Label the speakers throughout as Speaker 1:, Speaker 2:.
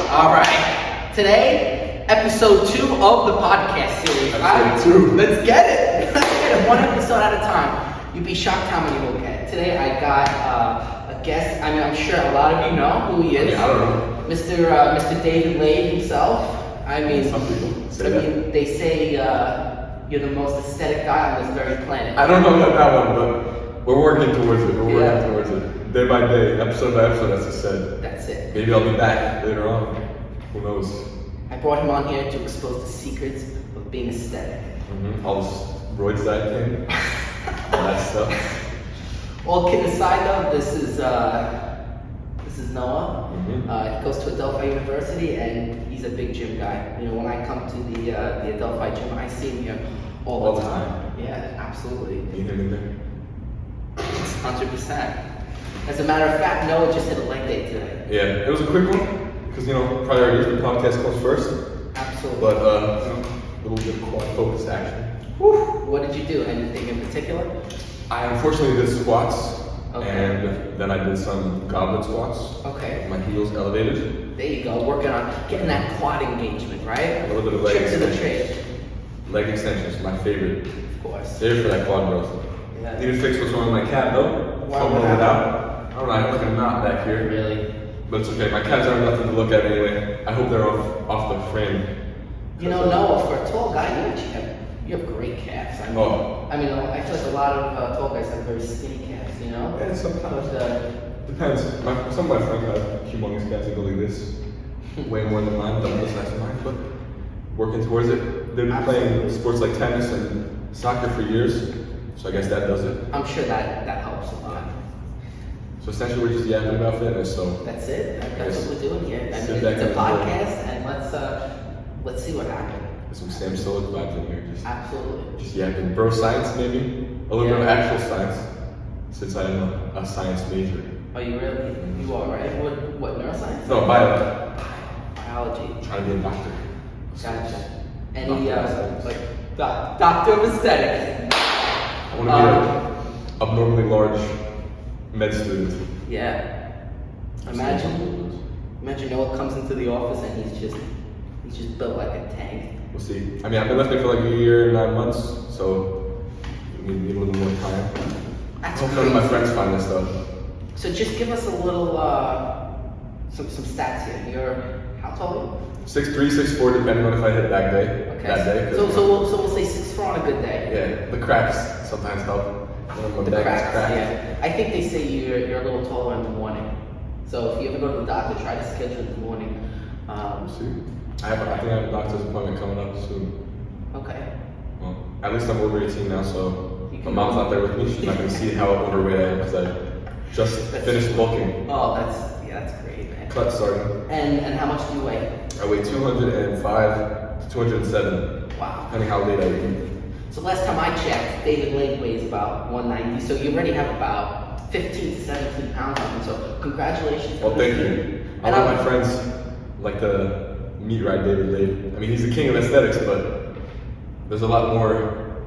Speaker 1: All right. Today, episode 2 of the podcast series.
Speaker 2: Episode 2.
Speaker 1: Let's get it. Let's get it one episode at a time. You'd be shocked how many we'll get. Today, I got a guest. I mean, I'm sure a lot of you know who he is.
Speaker 2: I don't know.
Speaker 1: Mr. David Lade himself. I mean,
Speaker 2: Some people say that.
Speaker 1: they say you're the most aesthetic guy on this very planet.
Speaker 2: I don't know about that one, but we're working towards it. We're working towards it. Day by day, episode by episode, as I said.
Speaker 1: That's it.
Speaker 2: Maybe I'll be back later on. Who knows?
Speaker 1: I brought him on here to expose the secrets of being aesthetic.
Speaker 2: All this roids that came. All that stuff.
Speaker 1: All kidding aside, though, this is Noah. He goes to Adelphi University, and he's a big gym guy. You know, when I come to the Adelphi gym, I see him here all the time. Yeah, absolutely.
Speaker 2: Meet him in there.
Speaker 1: 100%. As a matter of fact, Noah just hit a leg day today.
Speaker 2: Yeah, it was a quick one because priorities. The podcast comes first.
Speaker 1: Absolutely.
Speaker 2: But a little bit of quad focused action.
Speaker 1: Whew. What did you do? Anything in particular?
Speaker 2: I unfortunately did squats.
Speaker 1: Okay.
Speaker 2: And then I did some goblet squats.
Speaker 1: Okay.
Speaker 2: My heels elevated.
Speaker 1: There you go. Working on getting that quad engagement, right?
Speaker 2: A little bit of leg
Speaker 1: Trip to the
Speaker 2: extensions.
Speaker 1: trade.
Speaker 2: Leg extensions, my favorite.
Speaker 1: Of course.
Speaker 2: Favorite for that quad growth.
Speaker 1: Yeah.
Speaker 2: Need to fix what's wrong with my calf though.
Speaker 1: Why
Speaker 2: Fumbling
Speaker 1: would
Speaker 2: it
Speaker 1: that
Speaker 2: out. I don't know, I have like a knot back here.
Speaker 1: Really?
Speaker 2: But it's okay. My calves aren't nothing to look at anyway. I hope they're off the frame.
Speaker 1: You know, Noah, for a tall guy, you have great calves. I mean,
Speaker 2: Oh.
Speaker 1: I feel like a lot of tall guys have very skinny calves, you know?
Speaker 2: Yeah, sometimes.
Speaker 1: But,
Speaker 2: Depends. Some of my friends have humongous calves that go like this. Way more than mine, double the size of mine, but working towards it. They've been playing sports like tennis and soccer for years, so I guess that does it.
Speaker 1: I'm sure that helps a lot.
Speaker 2: So essentially we're just yapping about fitness, so.
Speaker 1: That's it. That's what we're doing here. I
Speaker 2: Sit
Speaker 1: mean,
Speaker 2: back
Speaker 1: it's a
Speaker 2: and enjoy.
Speaker 1: podcast, and let's see what happens.
Speaker 2: There's some Sam Sulek vibes in here,
Speaker 1: Absolutely.
Speaker 2: just yapping. Bro science maybe? A little bit of actual science, since I am a science major.
Speaker 1: Oh, you really? You are, right? What neuroscience?
Speaker 2: No,
Speaker 1: Biology.
Speaker 2: trying to be a doctor.
Speaker 1: Gotcha. Any,
Speaker 2: Doctor of aesthetics.
Speaker 1: doctor of aesthetics.
Speaker 2: I want to be an abnormally large med student.
Speaker 1: Yeah. Imagine Noah comes into the office and he's just built like a tank.
Speaker 2: We'll see. I mean, I've been left there for like a year and 9 months, so we need a little more time.
Speaker 1: That's
Speaker 2: I hope none of my
Speaker 1: crazy.
Speaker 2: friends find this stuff.
Speaker 1: So just give us a little, some stats here. You're, how tall are you?
Speaker 2: 6'3", 6'4", depending on if I hit that day.
Speaker 1: Okay.
Speaker 2: That day.
Speaker 1: So we'll say 6'4" on a good day.
Speaker 2: Yeah, the cracks sometimes help. When my
Speaker 1: The
Speaker 2: back
Speaker 1: cracks,
Speaker 2: is cracked.
Speaker 1: yeah. I think they say you're a little taller in the morning. So if you ever go to the doctor, try to schedule in the morning.
Speaker 2: We'll see. I think I have a doctor's appointment coming up soon.
Speaker 1: Okay.
Speaker 2: Well, at least I'm over 18 now, so
Speaker 1: You
Speaker 2: my
Speaker 1: can-
Speaker 2: mom's not there with me. She's not going to see how overweight I am because I just finished bulking.
Speaker 1: Oh, that's great, man.
Speaker 2: Cut starting.
Speaker 1: And how much do you weigh?
Speaker 2: I weigh 205 to 207,
Speaker 1: Wow.
Speaker 2: depending how late I eat.
Speaker 1: So last time I checked, David Lade weighs about 190. So you already have about 15 to 17 pounds on him. So congratulations.
Speaker 2: Well, thank you. A lot of my friends like to meet ride David Lade. I mean, he's the king of aesthetics, but there's a lot more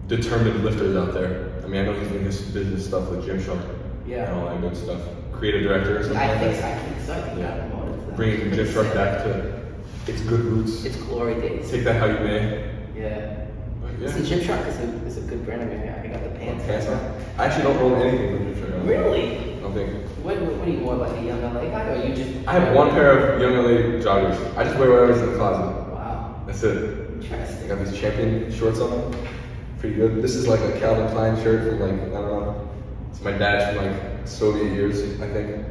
Speaker 2: determined lifters out there. I mean, I know he's doing this business stuff with Gymshark
Speaker 1: Yeah.
Speaker 2: and all that good stuff. Creative director or something
Speaker 1: I
Speaker 2: like
Speaker 1: think
Speaker 2: that.
Speaker 1: so. I think
Speaker 2: Yeah.
Speaker 1: got promoted to that.
Speaker 2: Bringing Gymshark back to its good roots.
Speaker 1: It's glory days.
Speaker 2: Take that how you may.
Speaker 1: Yeah.
Speaker 2: But
Speaker 1: Listen, Gymshark is a good brand. I mean, I got the pants.
Speaker 2: Pants on. I actually don't own anything from Gymshark.
Speaker 1: Really?
Speaker 2: I don't think.
Speaker 1: What are you more like a young LA guy, or you just?
Speaker 2: I have one pair of Young LA joggers. I just wear whatever's in the closet.
Speaker 1: Wow.
Speaker 2: That's it. I
Speaker 1: Interesting.
Speaker 2: got these Champion shorts on them. Pretty good. This is like a Calvin Klein shirt from like, I don't know. It's my dad's from like Soviet years, I think.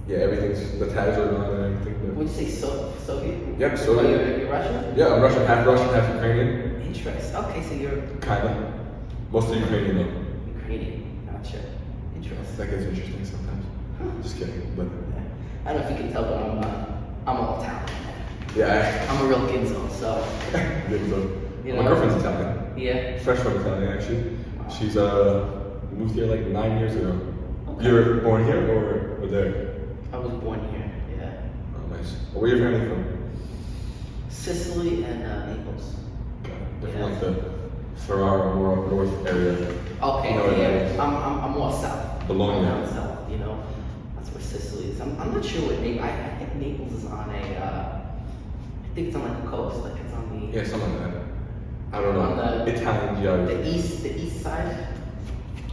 Speaker 2: Yeah, the tags are on and everything.
Speaker 1: Would you say Soviet?
Speaker 2: Yep,
Speaker 1: Oh,
Speaker 2: Soviet.
Speaker 1: you're Russian?
Speaker 2: Yeah, I'm Russian, half Ukrainian.
Speaker 1: Interesting. Okay, so you're
Speaker 2: Kinda. Mostly Ukrainian though.
Speaker 1: Ukrainian. Gotcha. Interesting.
Speaker 2: That gets interesting sometimes. Just kidding. But
Speaker 1: I don't know if you can tell, but I'm all Italian.
Speaker 2: yeah,
Speaker 1: I'm a real Ginzo, so
Speaker 2: good so.
Speaker 1: You
Speaker 2: My
Speaker 1: know?
Speaker 2: girlfriend's Italian.
Speaker 1: yeah.
Speaker 2: Fresh from Italian actually. She's moved here like 9 years ago.
Speaker 1: Okay.
Speaker 2: You were born here or there?
Speaker 1: I was born here. Yeah.
Speaker 2: Oh, nice. Where are your family from?
Speaker 1: Sicily and Naples.
Speaker 2: Different
Speaker 1: Yeah.
Speaker 2: like the Ferrara, more up north area.
Speaker 1: Okay.
Speaker 2: You know where that
Speaker 1: yeah.
Speaker 2: is?
Speaker 1: I'm more south.
Speaker 2: Bologna.
Speaker 1: I'm down south. You know, that's where Sicily is. I'm not sure what Naples. I think think Naples is on a, I think it's on like the coast, like it's on the.
Speaker 2: Yeah, something like that. I don't know.
Speaker 1: On
Speaker 2: Italian geography.
Speaker 1: The east side.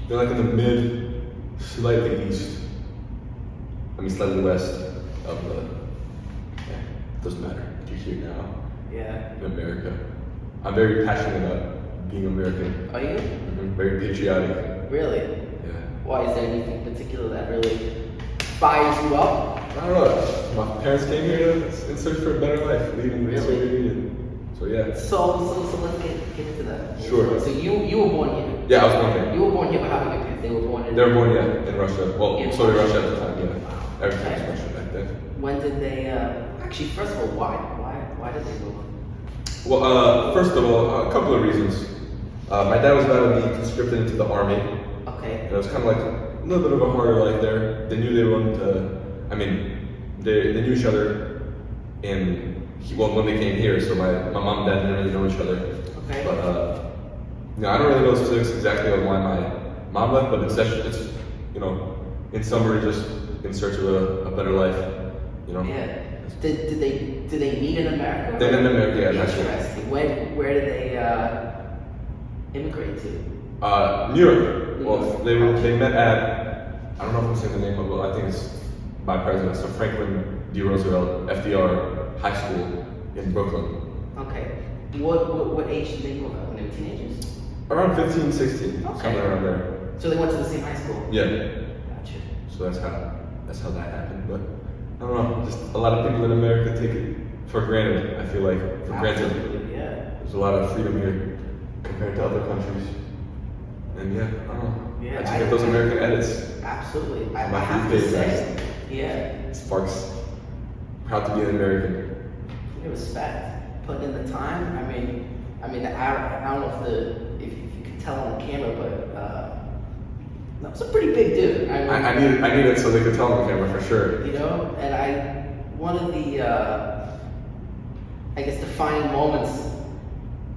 Speaker 2: They're like in the mid, slightly east. I mean, slightly west of the. Yeah, doesn't matter. You're here now.
Speaker 1: Yeah.
Speaker 2: In America. I'm very passionate about being American.
Speaker 1: Are you?
Speaker 2: Very patriotic.
Speaker 1: Really?
Speaker 2: Yeah.
Speaker 1: Why? Is there anything particular that really fires you up?
Speaker 2: I don't know. My parents came here in search for a better life, leaving the
Speaker 1: Really?
Speaker 2: city, and so yeah.
Speaker 1: So let's get into that.
Speaker 2: Sure.
Speaker 1: So you were born here.
Speaker 2: Yeah, I was born here.
Speaker 1: You were born here, but how about your parents? They were born in.
Speaker 2: They were born, yeah, in Russia. Well,
Speaker 1: In
Speaker 2: sorry,
Speaker 1: Russia.
Speaker 2: Russia at the time, yeah.
Speaker 1: Wow.
Speaker 2: Everything
Speaker 1: Okay.
Speaker 2: was Russia back then.
Speaker 1: When did they? Actually, first of all, why did they move?
Speaker 2: Well, first of all, a couple of reasons. My dad was about to be conscripted into the army,
Speaker 1: Okay.
Speaker 2: and it was kind of like a little bit of a harder life there. They knew they wanted to. I mean, they knew each other, when they came here. So my mom and dad didn't really know each other.
Speaker 1: Okay.
Speaker 2: But I don't really know the specifics exactly on why my mom left, but it's in summary, just in search of a better life.
Speaker 1: Yeah. Did they meet in America?
Speaker 2: They met in America, yeah, that's right.
Speaker 1: Interesting. Where did they immigrate to?
Speaker 2: New York.
Speaker 1: New
Speaker 2: Well,
Speaker 1: York.
Speaker 2: they met at, I don't know if I'm saying the name of it, I think it's by president, so Franklin D. Roosevelt, FDR High School in Brooklyn.
Speaker 1: Okay. What age did they move at? When they were teenagers?
Speaker 2: Around 15, 16,
Speaker 1: Okay.
Speaker 2: somewhere around there.
Speaker 1: So they went to the same high school?
Speaker 2: Yeah.
Speaker 1: Gotcha.
Speaker 2: So that's how that happened. But I don't know, just a lot of people in America take it for granted, I feel like. For granted.
Speaker 1: Absolutely, yeah.
Speaker 2: There's a lot of freedom here compared to other countries. And yeah, I don't know.
Speaker 1: Yeah,
Speaker 2: I just get those American edits.
Speaker 1: Absolutely. I
Speaker 2: My
Speaker 1: have to
Speaker 2: birthday
Speaker 1: say, yeah.
Speaker 2: Sparks. Proud to be an American.
Speaker 1: Respect. Putting in the time. I mean, I don't know if you can tell on the camera, but that was a pretty big dude.
Speaker 2: I need it so they could tell on the camera for sure.
Speaker 1: And one of the, I guess, defining moments,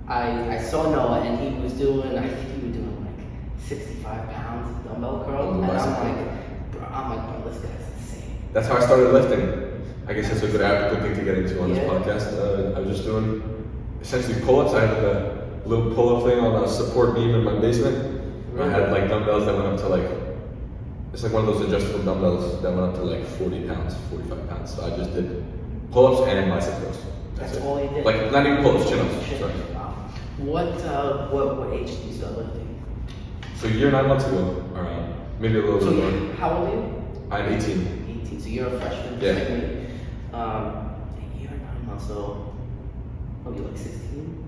Speaker 1: I saw Noah and he was doing, I think he was doing like 65 pounds dumbbell curl, and I'm like, bro, this guy's insane.
Speaker 2: That's how I started lifting. I guess that's a good thing to get into on this podcast. I was just doing essentially pull-ups. I had a little pull-up thing on a support beam in my basement. I had like dumbbells that went up to it's like one of those adjustable dumbbells that went up to like 40 pounds, 45 pounds. So I just did pull-ups and bicep curls.
Speaker 1: That's all you did?
Speaker 2: Like not even pull-ups, chin-ups.
Speaker 1: Chin-ups,
Speaker 2: Sorry.
Speaker 1: wow. What age did you start lifting?
Speaker 2: So a year, 9 months ago, around maybe a little bit more.
Speaker 1: How old are you?
Speaker 2: I'm 18.
Speaker 1: 18, so you're a freshman.
Speaker 2: Yeah.
Speaker 1: Like me. A year and 9 months, so you're like 16?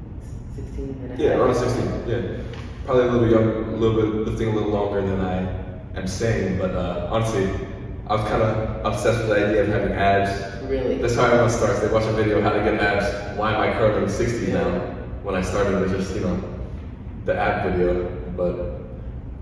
Speaker 1: 16 and a half?
Speaker 2: Yeah, around 16. Yeah, probably a little bit young, a little bit lifting a little longer than I am saying. But honestly, I was kind of obsessed with the idea of having abs.
Speaker 1: Really?
Speaker 2: That's how everyone starts. They watch a video how to get abs. Why am I curling 60 now? When I started with just the ab video, but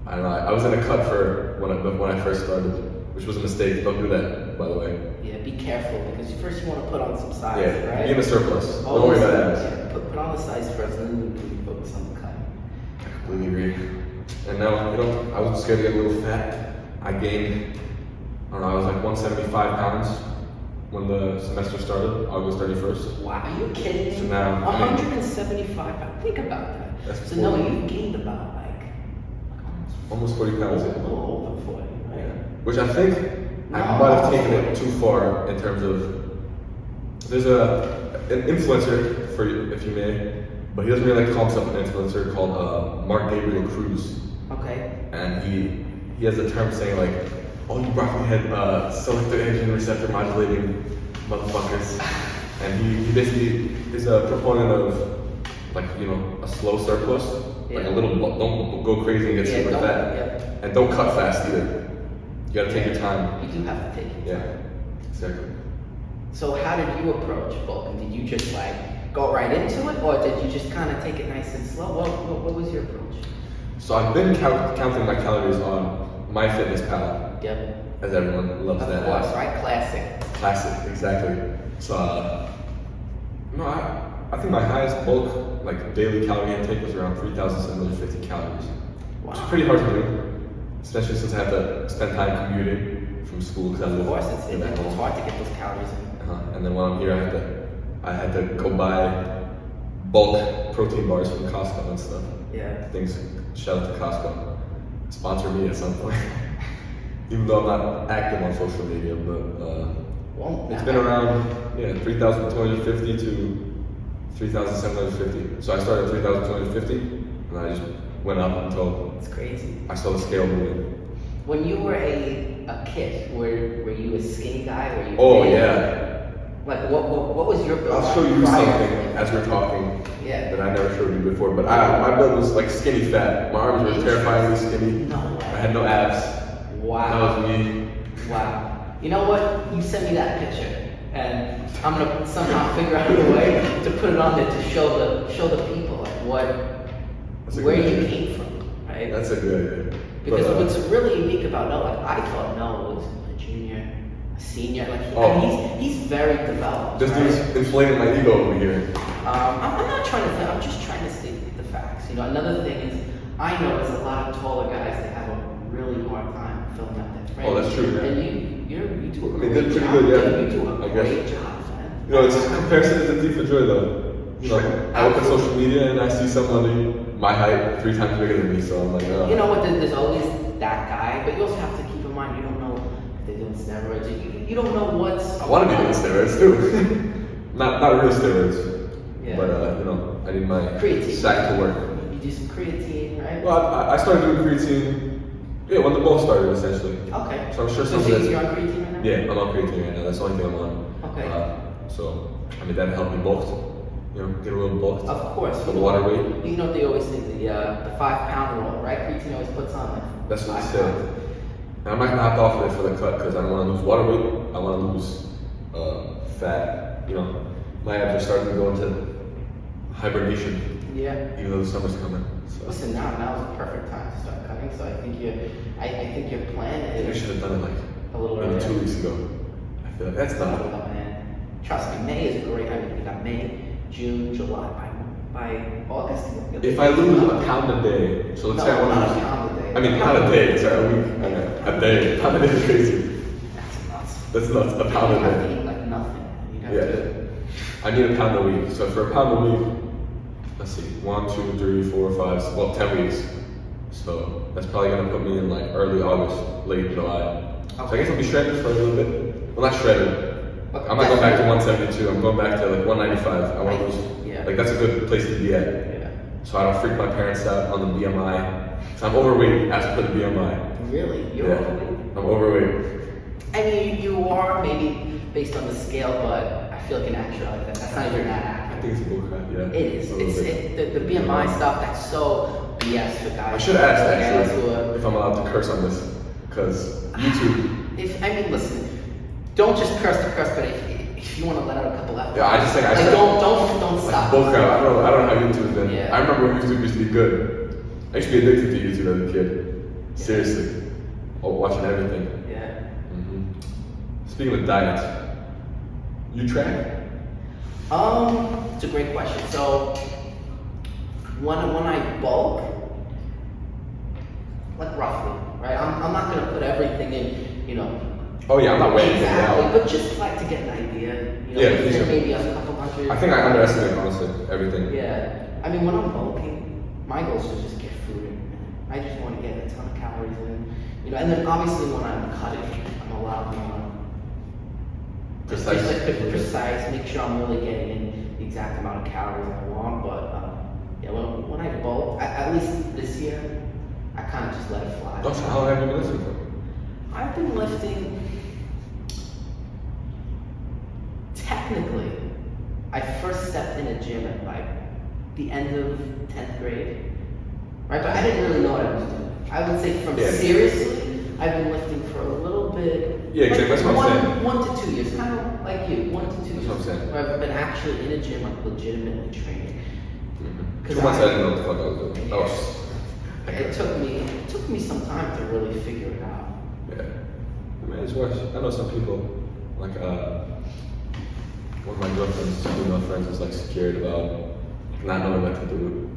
Speaker 2: I don't know. I was in a cut for when I first started, which was a mistake. Don't do that, by the way.
Speaker 1: Yeah, be careful because first you want to put on some size,
Speaker 2: Yeah,
Speaker 1: right?
Speaker 2: be in the surplus. Don't worry about abs.
Speaker 1: Yeah, put on the size first, and then you can focus on the cut.
Speaker 2: I completely agree. And now, I was scared to get a little fat. I gained, I don't know, I was like 175 pounds when the semester started, August 31st.
Speaker 1: Wow, are you kidding me?
Speaker 2: So now,
Speaker 1: 175 pounds. Think about that.
Speaker 2: That's
Speaker 1: So no,
Speaker 2: 40.
Speaker 1: you've gained about like
Speaker 2: Almost 40 pounds.
Speaker 1: a little over 40, right?
Speaker 2: Yeah. Which I think I might have taken it too far in terms of, there's an influencer, if you may, but he doesn't really like to call himself an influencer, called Mark Gabriel Cruz.
Speaker 1: Okay.
Speaker 2: And he has a term saying like, oh, you broccoli head selective androgen receptor modulating motherfuckers. And he basically is a proponent of a slow surplus, like a little, don't go crazy and get super fat.
Speaker 1: Yeah.
Speaker 2: And don't cut fast either. You gotta take your time.
Speaker 1: You do have to take it.
Speaker 2: Yeah, exactly.
Speaker 1: So how did you approach bulking? Did you just go right into it, or did you just kind of take it nice and slow? What was your approach?
Speaker 2: So I've been counting my calories on MyFitnessPal.
Speaker 1: Yep.
Speaker 2: As everyone loves that
Speaker 1: Of course,
Speaker 2: app.
Speaker 1: right? Classic.
Speaker 2: Classic, exactly. So, I think my highest bulk, daily calorie intake was around 3,750 calories.
Speaker 1: Wow.
Speaker 2: Which is pretty hard to do, especially since I have to spend time commuting from school because I live
Speaker 1: Of course,
Speaker 2: in that
Speaker 1: it's
Speaker 2: home.
Speaker 1: hard to get those calories in.
Speaker 2: And then while I'm here, I had to go buy bulk protein bars from Costco and stuff.
Speaker 1: Yeah.
Speaker 2: Things. Shout out to Costco. Sponsor me at some point. Even though I'm not active on social media, but it's been around 3,250 to 3,750. So I started at 3,250, and I just went up until
Speaker 1: it's crazy.
Speaker 2: I saw the scale moving.
Speaker 1: When you were a kid, were you a skinny guy? Were you
Speaker 2: Oh yeah.
Speaker 1: Like what was your build?
Speaker 2: I'll show you
Speaker 1: prior
Speaker 2: something
Speaker 1: to-
Speaker 2: as we're talking
Speaker 1: Yeah.
Speaker 2: that I never showed you before. But my build was like skinny fat. My arms were terrifyingly skinny.
Speaker 1: No way.
Speaker 2: I had no abs.
Speaker 1: Wow.
Speaker 2: That was me.
Speaker 1: Wow. You know what? You sent me that picture, and I'm gonna somehow figure out a way to put it on there to show the people like
Speaker 2: That's a
Speaker 1: where
Speaker 2: good
Speaker 1: you
Speaker 2: idea.
Speaker 1: came from, right?
Speaker 2: That's a good idea.
Speaker 1: Because
Speaker 2: But,
Speaker 1: what's really unique about Noah, like I thought Noah was a junior, a senior, like
Speaker 2: Oh.
Speaker 1: he's very developed.
Speaker 2: this
Speaker 1: right?
Speaker 2: dude's inflating my ego over here.
Speaker 1: I'm not trying to. I'm just trying to state the facts. You know, another thing is I notice a lot of taller guys that have a really hard time filling out their frame.
Speaker 2: Oh, that's true, yeah.
Speaker 1: And you do a
Speaker 2: I mean,
Speaker 1: great
Speaker 2: they're pretty
Speaker 1: job.
Speaker 2: good, yeah.
Speaker 1: You do a
Speaker 2: I guess.
Speaker 1: great job, man.
Speaker 2: You know, it's comparison is a thief of joy, though. You know, I look at social media and I see somebody my height 3 times bigger than me, so I'm like, oh.
Speaker 1: You know what? There's always that guy, but you also have to keep in mind you don't know if they're doing steroids. You don't know what's.
Speaker 2: I want to be doing steroids too. not real steroids,
Speaker 1: Yeah.
Speaker 2: but you know, I need my
Speaker 1: Creatine.
Speaker 2: sack to work.
Speaker 1: You do some creatine, right?
Speaker 2: Well, I started doing creatine. Yeah, when the ball started, essentially.
Speaker 1: Okay.
Speaker 2: So I'm sure some of
Speaker 1: so
Speaker 2: that's.
Speaker 1: you're on creatine right now?
Speaker 2: Yeah, I'm on creatine right now. That's the only thing I'm on.
Speaker 1: Okay.
Speaker 2: So I mean, that helped me bulk. You know, get a little bulked.
Speaker 1: Of course.
Speaker 2: For the water weight.
Speaker 1: You know what they always say, the 5-pound rule, right? Creatine always puts on like
Speaker 2: That's what
Speaker 1: 5
Speaker 2: they say.
Speaker 1: pounds.
Speaker 2: And I'm not gonna opt off of it for the cut because I don't want to lose water weight. I want to lose fat. You know, my abs are starting to go into hibernation,
Speaker 1: Yeah.
Speaker 2: even though the summer's coming. So
Speaker 1: Listen, now is the perfect time to start cutting. So I think your plan
Speaker 2: I think I
Speaker 1: is
Speaker 2: should have done it like
Speaker 1: a little
Speaker 2: maybe
Speaker 1: earlier.
Speaker 2: 2 weeks ago. I feel like that's
Speaker 1: Oh,
Speaker 2: done.
Speaker 1: man. Trust me, May is great. I mean, we got May, June, July. By August.
Speaker 2: If I lose a pound a day, so let's say I
Speaker 1: No,
Speaker 2: want
Speaker 1: not
Speaker 2: to
Speaker 1: a
Speaker 2: lose.
Speaker 1: pound a day.
Speaker 2: I mean, not a day. Sorry, a week. I know. A day. Pound a day is crazy.
Speaker 1: That's nuts.
Speaker 2: That's nuts. A pound
Speaker 1: You
Speaker 2: a
Speaker 1: have
Speaker 2: day.
Speaker 1: to eat like nothing. You have
Speaker 2: Yeah.
Speaker 1: to.
Speaker 2: I need a pound a week. So for a pound a week, let's see, 1, 2, 3, 4, 5, well, 10 weeks. So that's probably gonna put me in like early August, late July. So I guess I'll be shredded for a little bit. Well, not shredded. I'm not going back to 172. I'm going back to like 195. I want to lose.
Speaker 1: Yeah.
Speaker 2: Like that's a good place to be at.
Speaker 1: Yeah.
Speaker 2: So I don't freak my parents out on the BMI. So I'm overweight as per the BMI.
Speaker 1: Really? You're
Speaker 2: Yeah.
Speaker 1: overweight?
Speaker 2: I'm overweight.
Speaker 1: I mean, you are maybe based on the scale, but I feel like in actuality, that's not even that
Speaker 2: I
Speaker 1: accurate.
Speaker 2: think it's a bullcrap. Yeah.
Speaker 1: It is.
Speaker 2: A little bit.
Speaker 1: The BMI stuff, that's so BS for guys.
Speaker 2: I should ask
Speaker 1: Guys
Speaker 2: actually
Speaker 1: who are-
Speaker 2: if I'm allowed to curse on this, because YouTube.
Speaker 1: Listen, don't just curse to curse, but if you want to let out a couple F
Speaker 2: Yeah, I just think I said-
Speaker 1: don't
Speaker 2: Like
Speaker 1: stop.
Speaker 2: bullcrap. I don't know how YouTube's been.
Speaker 1: Yeah.
Speaker 2: I remember when YouTube used to be good. I used to be addicted to YouTube as a kid. Seriously. Watching everything.
Speaker 1: Yeah.
Speaker 2: Speaking of diets, you track?
Speaker 1: It's a great question. So when I bulk, like roughly, right? I'm not gonna put everything in, you know.
Speaker 2: Oh yeah, I'm not weighing anything
Speaker 1: Exactly,
Speaker 2: down.
Speaker 1: but just like to get an idea. You know,
Speaker 2: Yeah,
Speaker 1: if
Speaker 2: yeah.
Speaker 1: maybe a couple hundred.
Speaker 2: I think I underestimate honestly everything.
Speaker 1: Yeah. I mean, when I'm bulking, my goal is to just get food in. I just want to get a ton of calories in. You know, and then obviously when I'm cutting, I'm allowed more.
Speaker 2: Precise.
Speaker 1: Just like precise, make sure I'm really getting in the exact amount of calories I want. But yeah, when I bulk, at least this year, I kind of just let it fly.
Speaker 2: Also, how long have you been listening for?
Speaker 1: I've been lifting. Technically, I first stepped in a gym at like the end of 10th grade, right? But I didn't really know what I was doing. I would say from
Speaker 2: Yeah.
Speaker 1: seriously, I've been lifting for a little bit.
Speaker 2: Yeah, exactly. That's what I'm saying.
Speaker 1: 1 to 2 years, kind of like you, 1 to 2 years.
Speaker 2: That's what I'm saying.
Speaker 1: Where I've been actually in a gym, like legitimately training.
Speaker 2: 2 months I didn't know what the fuck I was doing. I was.
Speaker 1: It took me some time to really figure it out.
Speaker 2: Yeah. I mean, it's worse. I know some people, like, one of my girlfriend's female friends is like scared about not knowing what to do.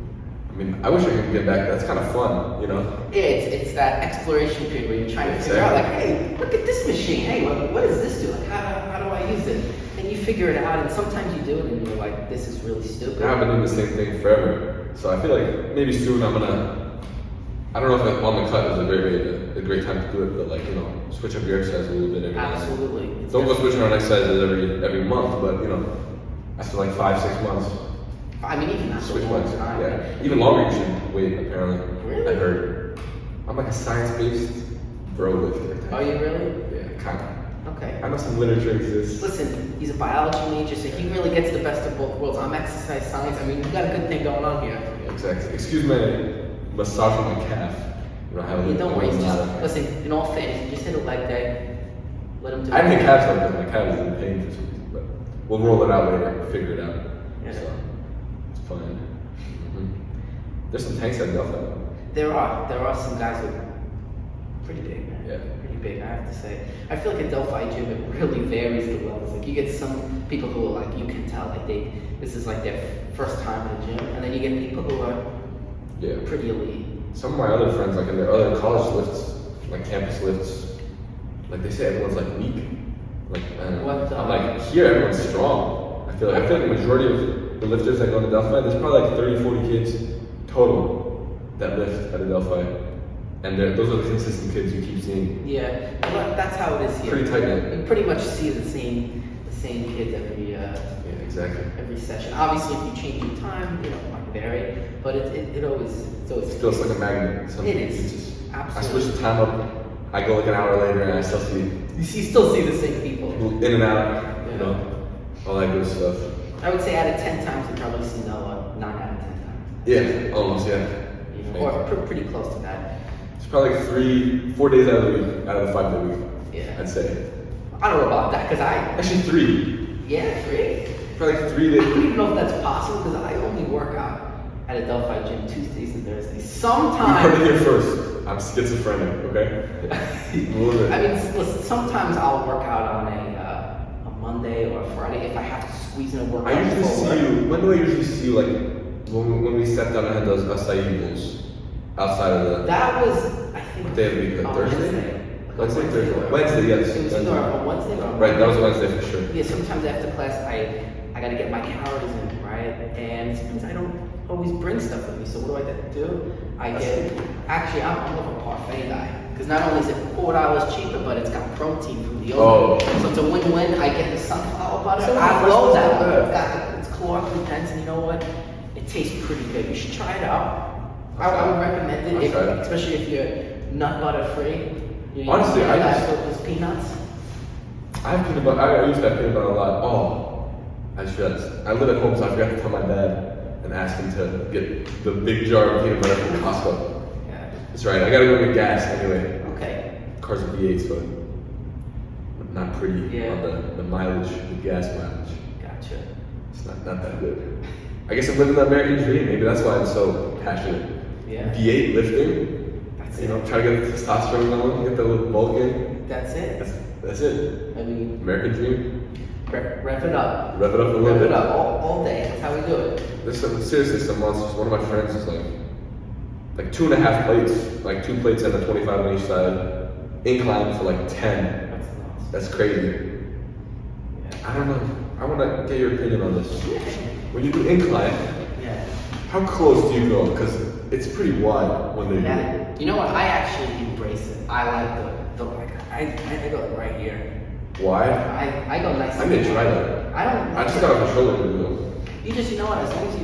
Speaker 2: I mean, I wish I could get back. That's kind of fun, you know?
Speaker 1: Yeah, it's that exploration period where you're trying to figure out, like, hey, look at this machine. Hey, what does this do? Like, how do I use it? And figure it out, and sometimes you do it and you're like, this is really stupid.
Speaker 2: I've been doing the same thing forever. So I feel like maybe soon I'm gonna, I don't know if like on the cut is a great time to do it, but like, you know, switch up your exercise a little bit every now and then.
Speaker 1: Absolutely.
Speaker 2: Don't go switching on exercises every month, but you know, after like 5-6 months.
Speaker 1: I mean, even after
Speaker 2: Switch
Speaker 1: a long
Speaker 2: ones.
Speaker 1: time.
Speaker 2: Yeah. Even longer you should wait, apparently.
Speaker 1: Really?
Speaker 2: I heard. I'm like a science-based bro lifter.
Speaker 1: Are you really?
Speaker 2: Yeah, kinda.
Speaker 1: Okay.
Speaker 2: I know some literature exists.
Speaker 1: Listen, he's a biology major, so he really gets the best of both worlds. I'm exercise science. I mean, we got a good thing going on here.
Speaker 2: Yeah, exactly. Excuse my massaging my calf. You know, I have
Speaker 1: You don't worry.
Speaker 2: not.
Speaker 1: Listen, in all fairness, you just hit a leg day. Let him do
Speaker 2: I
Speaker 1: it.
Speaker 2: didn't hit calves like that. My calf is in pain for some reason, but we'll roll it out later. We'll figure it out.
Speaker 1: Yeah.
Speaker 2: So it's fine. There's some tanks at Delphi.
Speaker 1: There are some guys who are pretty big, man.
Speaker 2: Yeah.
Speaker 1: Pretty big, I have to say. I feel like at Delphi Gym, it really varies the levels. Like you get some people who are like, you can tell like this is like their first time in the gym, and then you get people who are pretty elite.
Speaker 2: Some of my other friends, like in their other college lifts, like campus lifts, like they say everyone's like weak. Like, and I'm like, here everyone's strong. I feel like the majority of the lifters that go to Delphi, there's probably like 30-40 kids total that lift at Delphi. And those are the consistent kids you keep seeing.
Speaker 1: Yeah, well, that's how it is here.
Speaker 2: Pretty tight knit.
Speaker 1: You pretty much see the same kids
Speaker 2: exactly.
Speaker 1: every session. Obviously, if you change your time, you know, it might vary, but it always
Speaker 2: feels like a magnet.
Speaker 1: It is. Absolutely.
Speaker 2: I switch the time up. I go like an hour later, and I still see.
Speaker 1: You still see the same people.
Speaker 2: In and out. You know, all that good stuff.
Speaker 1: I would say out of 10 times, you probably see Noah 9 out of 10 times.
Speaker 2: Yeah, almost. Yeah.
Speaker 1: You know, or pretty close to that.
Speaker 2: It's probably like 3-4 days out of the week, out of the 5-day week.
Speaker 1: Yeah.
Speaker 2: I'd say.
Speaker 1: I don't know about that, because
Speaker 2: Actually 3.
Speaker 1: Yeah, 3.
Speaker 2: Probably like 3 days.
Speaker 1: I don't even know if that's possible, because I only work out at a Delphi gym Tuesdays and Thursdays. Sometimes.
Speaker 2: You heard it here first. I'm schizophrenic, okay?
Speaker 1: I mean, listen, sometimes I'll work out on a Monday or a Friday if I have to squeeze in a workout.
Speaker 2: I usually see you. When do I usually see you? Like when we sat down and had those acai bowls outside of the.
Speaker 1: That was, I think.
Speaker 2: What day of the week?
Speaker 1: on
Speaker 2: Thursday?
Speaker 1: Wednesday,
Speaker 2: Wednesday, yes.
Speaker 1: It was either on Wednesday or on
Speaker 2: Right, that was Wednesday for sure.
Speaker 1: Yeah, sometimes after class I gotta get my calories in, right? And sometimes I don't always bring stuff with me, so what do I do? Actually, I'm more of a parfait guy. Because not only is it $4 cheaper, but it's got protein from the oil. So it's a win-win. I get the sunflower butter. I love that. It's calorically dense, and you know what? It tastes pretty good. You should try it out. I would recommend it, especially if you're nut butter free.
Speaker 2: Honestly, I
Speaker 1: those peanuts.
Speaker 2: I have peanut butter. I used to have peanut butter a lot. Oh, I just realized. I live at home, so I forgot to tell my dad and ask him to get the big jar of peanut butter from Costco.
Speaker 1: Yeah.
Speaker 2: That's right. I gotta go get gas anyway.
Speaker 1: Okay.
Speaker 2: Cars are V8s, but not pretty on the mileage, the gas mileage.
Speaker 1: Gotcha.
Speaker 2: It's not that good. I guess I'm living the American dream. Maybe that's why I'm so passionate.
Speaker 1: Yeah.
Speaker 2: V8 lifting. You know, try to get the testosterone going, get the little bulk in.
Speaker 1: That's it.
Speaker 2: That's it.
Speaker 1: I mean,
Speaker 2: American dream.
Speaker 1: Rev it up.
Speaker 2: Rev it up a little bit.
Speaker 1: Rev it up all day. That's how we do it.
Speaker 2: There's seriously some monsters. One of my friends is like 2.5 plates, like 2 plates and a 25 on each side, incline for like 10.
Speaker 1: That's nuts.
Speaker 2: That's crazy.
Speaker 1: Yeah.
Speaker 2: I don't know. I want to get your opinion on this. When you do incline, how close do you go? Because it's pretty wide when they do it.
Speaker 1: You know what? I actually embrace it. I like the like. I go right here.
Speaker 2: Wide?
Speaker 1: I go nice.
Speaker 2: I may try that.
Speaker 1: I
Speaker 2: just got off the shoulder to do
Speaker 1: it. You know what? As long as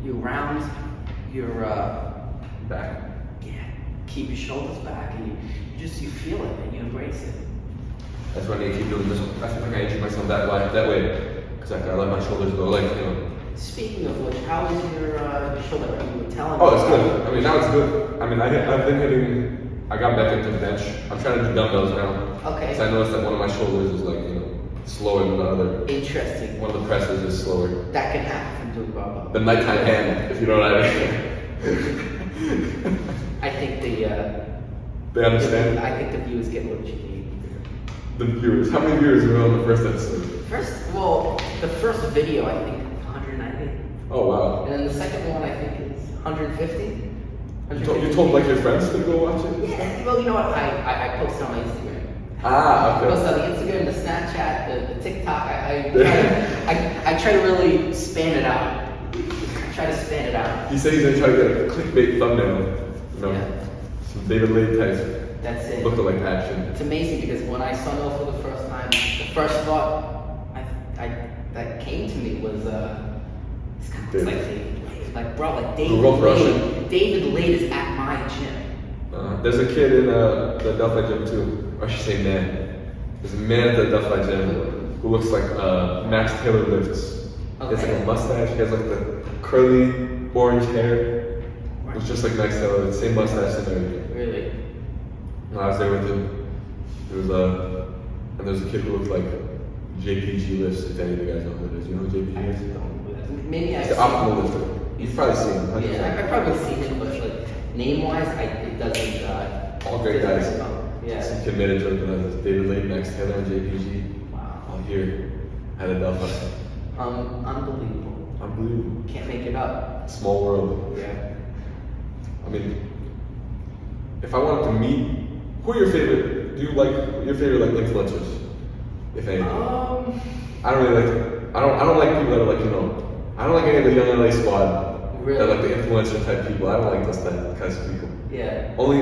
Speaker 1: you round your
Speaker 2: back.
Speaker 1: Yeah. Keep your shoulders back, and you feel it and you embrace it.
Speaker 2: That's why I need to keep doing this. I feel like I injure myself that way because I let my shoulders go, like, you know.
Speaker 1: Speaking of which, how is your shoulder? You were telling me.
Speaker 2: Oh, it's good. I mean, now it's good. I mean, I've been hitting. I got back into the bench. I'm trying to do dumbbells now.
Speaker 1: Okay.
Speaker 2: So I noticed that one of my shoulders is like, you know, slower than the other.
Speaker 1: Interesting.
Speaker 2: One of the presses is slower.
Speaker 1: That can happen from doing barbell.
Speaker 2: The nighttime hand, if you know what I mean.
Speaker 1: I think
Speaker 2: they understand.
Speaker 1: I think the viewers get what you need.
Speaker 2: The viewers. How many viewers were on the first episode?
Speaker 1: The first video I think 190.
Speaker 2: Oh wow.
Speaker 1: And then the second one I think is 150.
Speaker 2: You told like your friends to go watch it?
Speaker 1: Yeah. Well, you know what? I posted on my Instagram.
Speaker 2: Ah,
Speaker 1: Post
Speaker 2: okay.
Speaker 1: on the Instagram, the Snapchat, the TikTok. I try to really span it out. I try to span it out.
Speaker 2: He said he's gonna try to get a clickbait thumbnail. You know,
Speaker 1: Yeah.
Speaker 2: some David Lade type
Speaker 1: That's it.
Speaker 2: lookalike action.
Speaker 1: It's amazing because when I saw Noah for the first time, the first thought that came to me was, this guy looks like David Lade. Like, bro, like David
Speaker 2: Google
Speaker 1: Lade. David Lade is at my gym.
Speaker 2: There's a kid in the Delphi gym too. Or I should say man. There's a man at the Delphi gym who looks like Max Taylor lifts. He has like a mustache. He has like the curly orange hair. It's just like Max Taylor, the same mustache and everything.
Speaker 1: Really?
Speaker 2: When I was there with him, there was and there's a kid who looked like JPG lifts. If any of you guys know who it is, you know who JPG is?
Speaker 1: Maybe I've
Speaker 2: He's the optimal lifter. You've probably seen him. 100%.
Speaker 1: Yeah, I've probably seen him, but like name-wise, it doesn't.
Speaker 2: All great guys.
Speaker 1: Yeah.
Speaker 2: Some kid made a joke about this. David Lade, Max Taylor, and JPG.
Speaker 1: Wow.
Speaker 2: All here at Delphi.
Speaker 1: Unbelievable.
Speaker 2: Unbelievable.
Speaker 1: Can't make it up.
Speaker 2: Small world.
Speaker 1: Yeah.
Speaker 2: I mean, if I wanted to meet, who are your favorite? Do you like your favorite like influencers? If any. I don't really like. I don't like people that are like I don't like any of the Young LA squad.
Speaker 1: Really?
Speaker 2: That like the influencer type people. I don't like those kinds of people.
Speaker 1: Yeah.
Speaker 2: Only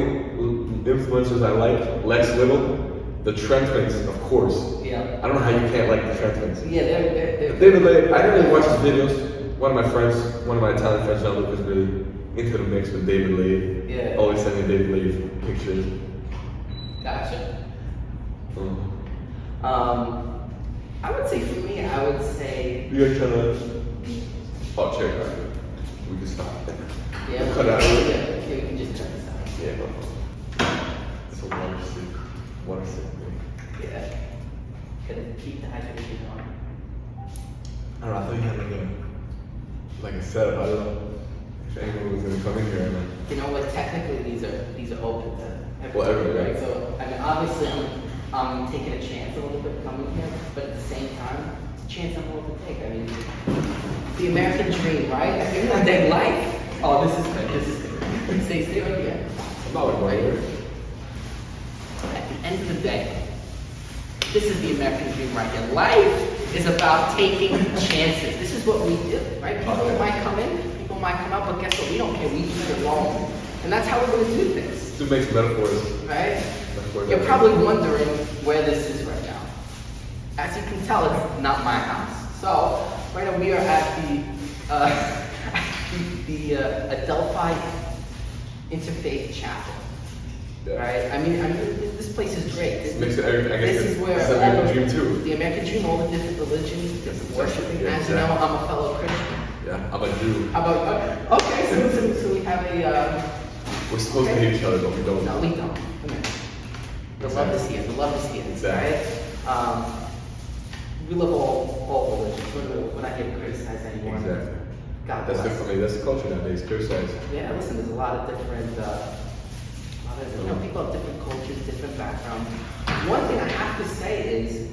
Speaker 2: influencers I like, Lex Little, the Trentmans, of course.
Speaker 1: Yeah.
Speaker 2: I don't know how you can't like the Trentmans.
Speaker 1: Yeah, they're
Speaker 2: David Lade, I didn't really watch his videos. One of my friends, one of my Italian friends, John Luke, was really into the mix with David Lade.
Speaker 1: Yeah.
Speaker 2: Always sending David Lade pictures.
Speaker 1: Gotcha.
Speaker 2: Mhm.
Speaker 1: I would say for me, I would say.
Speaker 2: You guys trying to hot check, right? We can stop.
Speaker 1: Yeah.
Speaker 2: Cut out.
Speaker 1: Yeah, we can just turn this out.
Speaker 2: Yeah, no. It's a water stick. Water stick.
Speaker 1: Yeah. Gotta keep the hydration on.
Speaker 2: I don't know, I thought you had like a setup. I don't know if anyone was gonna come in here or not.
Speaker 1: You know what? Technically, these are open to everybody,
Speaker 2: Well, everybody.
Speaker 1: right? So, I mean, obviously, I'm taking a chance a little bit coming here, but at the same time, it's a chance I'm willing to take. I mean, the American dream, right? I mean, one day life. Oh, this is good. This is good. Stay right here.
Speaker 2: I'm not like right here.
Speaker 1: At the end of the day, this is the American dream right here. Life is about taking chances. This is what we do, right? People might come in, people might come out, but guess what? We don't care. We do it alone. And that's how we're going to do things.
Speaker 2: Two makes metaphors.
Speaker 1: Right?
Speaker 2: Metaphors.
Speaker 1: You're probably wondering where this is right now. As you can tell, it's not my house. So, right now we are at the Adelphi Interfaith Chapel.
Speaker 2: Yeah.
Speaker 1: Right? I mean, this place is great.
Speaker 2: This makes it everything. I guess
Speaker 1: This is where
Speaker 2: it's the American dream too.
Speaker 1: the American dream, all the different religions, different worshiping.
Speaker 2: Yeah,
Speaker 1: As you know,
Speaker 2: exactly.
Speaker 1: I'm a fellow Christian.
Speaker 2: Yeah, I'm a Jew.
Speaker 1: How about, okay, so we have a,
Speaker 2: We're supposed to hate each other, but we don't.
Speaker 1: no, we don't. Come here. The love is here. The love is here.
Speaker 2: Exactly.
Speaker 1: Right? We love all religions. We're not here to criticize anyone.
Speaker 2: Exactly.
Speaker 1: God
Speaker 2: That's
Speaker 1: bless.
Speaker 2: good for me. That's the culture nowadays. Criticize.
Speaker 1: Yeah, listen, there's a lot of different, people have different cultures, different backgrounds. One thing I have to say is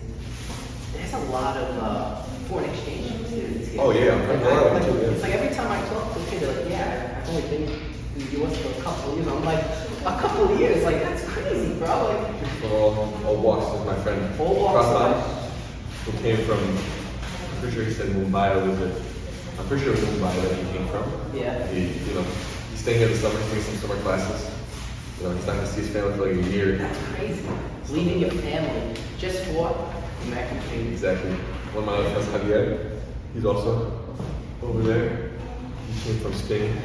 Speaker 1: there's a lot of foreign exchange students here.
Speaker 2: Oh, yeah, I'm
Speaker 1: Like,
Speaker 2: a lot of
Speaker 1: like,
Speaker 2: them too, yeah.
Speaker 1: it's like every time I talk to a kid, they're like, yeah, I've only been in the US for a couple of years. I'm like, a couple of years? Like, that's crazy, bro. Like,
Speaker 2: For all walks with my friend.
Speaker 1: All walks of
Speaker 2: Prasad,
Speaker 1: life.
Speaker 2: who came from, I'm pretty sure he said Mumbai or was it? I'm pretty sure it was Mumbai that he came from.
Speaker 1: yeah.
Speaker 2: He's staying here this summer, taking some summer classes. He's not gonna see his family for like a year.
Speaker 1: That's crazy. Leaving your family just for American dream.
Speaker 2: Exactly. One of my other friends, Javier, he's also over there. He came from Spain.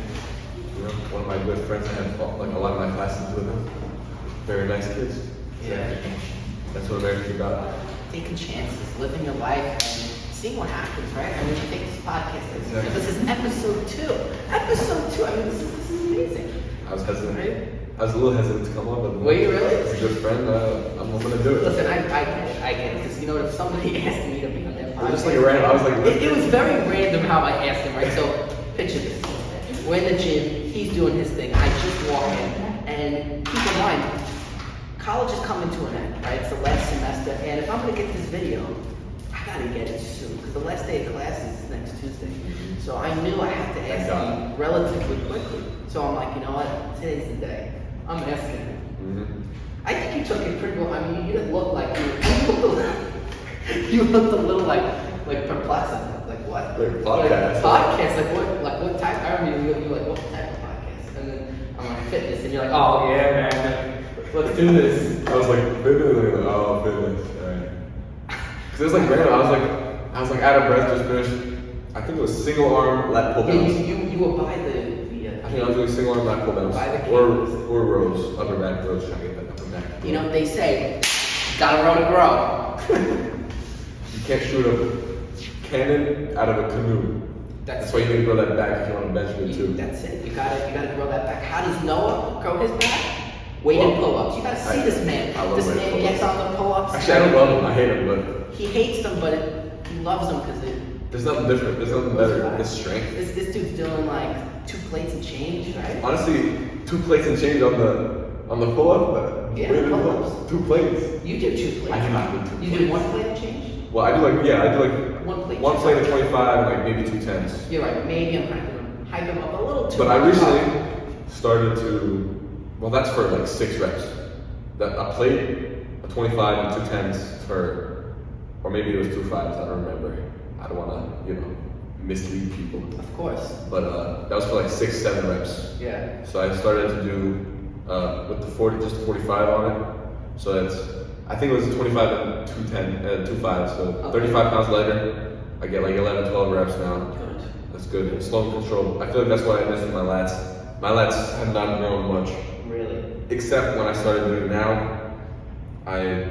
Speaker 2: One of my good friends, I had like a lot of my classes with him. Very nice kids.
Speaker 1: Yeah.
Speaker 2: That's what America's about.
Speaker 1: Taking chances, living your life, and seeing what happens, right? I mean, we take this podcast.
Speaker 2: Exactly.
Speaker 1: This is episode 2. Episode 2. I mean, this is amazing.
Speaker 2: I was hesitant.
Speaker 1: Right?
Speaker 2: I was a little hesitant to come on, but
Speaker 1: Were you really?
Speaker 2: as a good friend, I'm gonna do it.
Speaker 1: Listen, I get it, because you know, if somebody asked me to be on their
Speaker 2: It
Speaker 1: podcast,
Speaker 2: was just like a random. I was like,
Speaker 1: it was very random how I asked him, right? So, picture this. We're in the gym, he's doing his thing, I just walk in, and keep in mind, college is coming to an end, right? It's the last semester, and if I'm gonna get this video, I gotta get it soon, because the last day of classes is next Tuesday. So I knew I had to ask him relatively quickly. So I'm like, you know what? Today's the day. I'm asking him.
Speaker 2: Mhm.
Speaker 1: I think think you took it pretty well. I mean, you didn't look like you looked a little like perplexed. Like what?
Speaker 2: Like podcast.
Speaker 1: Podcast. Like what type? I remember you were like, what type of podcast? And then I'm like fitness, and you're like, oh yeah, man, let's do this.
Speaker 2: I was like, fitness, and like, oh, fitness, alright. Cause it was like random. I was like out of breath, just finished. I think it was single arm lat pull downs.
Speaker 1: Yeah, you were by the.
Speaker 2: I think I was doing single arm lat pull downs.
Speaker 1: By the
Speaker 2: or rows, upper back rows, trying to get that upper back.
Speaker 1: You know, they say, gotta row to grow.
Speaker 2: You can't shoot a cannon out of a canoe. That's why you need to grow that back if you want to bench it too.
Speaker 1: That's it. You gotta grow that back. How does Noah grow his back? Weighted pull-ups. You gotta see this man. This man gets on the pull-ups.
Speaker 2: Actually, I don't love him. I hate him, but
Speaker 1: he hates them, but he loves them because
Speaker 2: there's nothing different. There's nothing better. It's strength.
Speaker 1: This dude's doing like 2 plates and change, right?
Speaker 2: Honestly, 2 plates and change on the pull-up, but
Speaker 1: yeah, pull-ups.
Speaker 2: 2 plates.
Speaker 1: You do 2 plates.
Speaker 2: I cannot do 2 plates.
Speaker 1: You do 1 plate and change?
Speaker 2: Well, I do like
Speaker 1: 1 plate.
Speaker 2: 1 plate of 25 and like maybe 2 10s.
Speaker 1: You're right. Maybe I'm hyping them up a little too.
Speaker 2: But I recently started to. Well, that's for like 6 reps. A plate, a 25 and 2 10s for, or maybe it was 2 5s. I don't remember. I don't want to, mislead people.
Speaker 1: Of course.
Speaker 2: But that was for like 6, 7 reps.
Speaker 1: Yeah.
Speaker 2: So I started to do with the 40, just 45 on it. So that's, I think it was 25 and 2 5s. So
Speaker 1: okay.
Speaker 2: 35 pounds lighter. I get like 11, 12 reps now.
Speaker 1: Good.
Speaker 2: That's good. It's slow and controlled. I feel like that's why I missed with my lats. My lats have not grown much.
Speaker 1: Really?
Speaker 2: Except when I started doing it now, I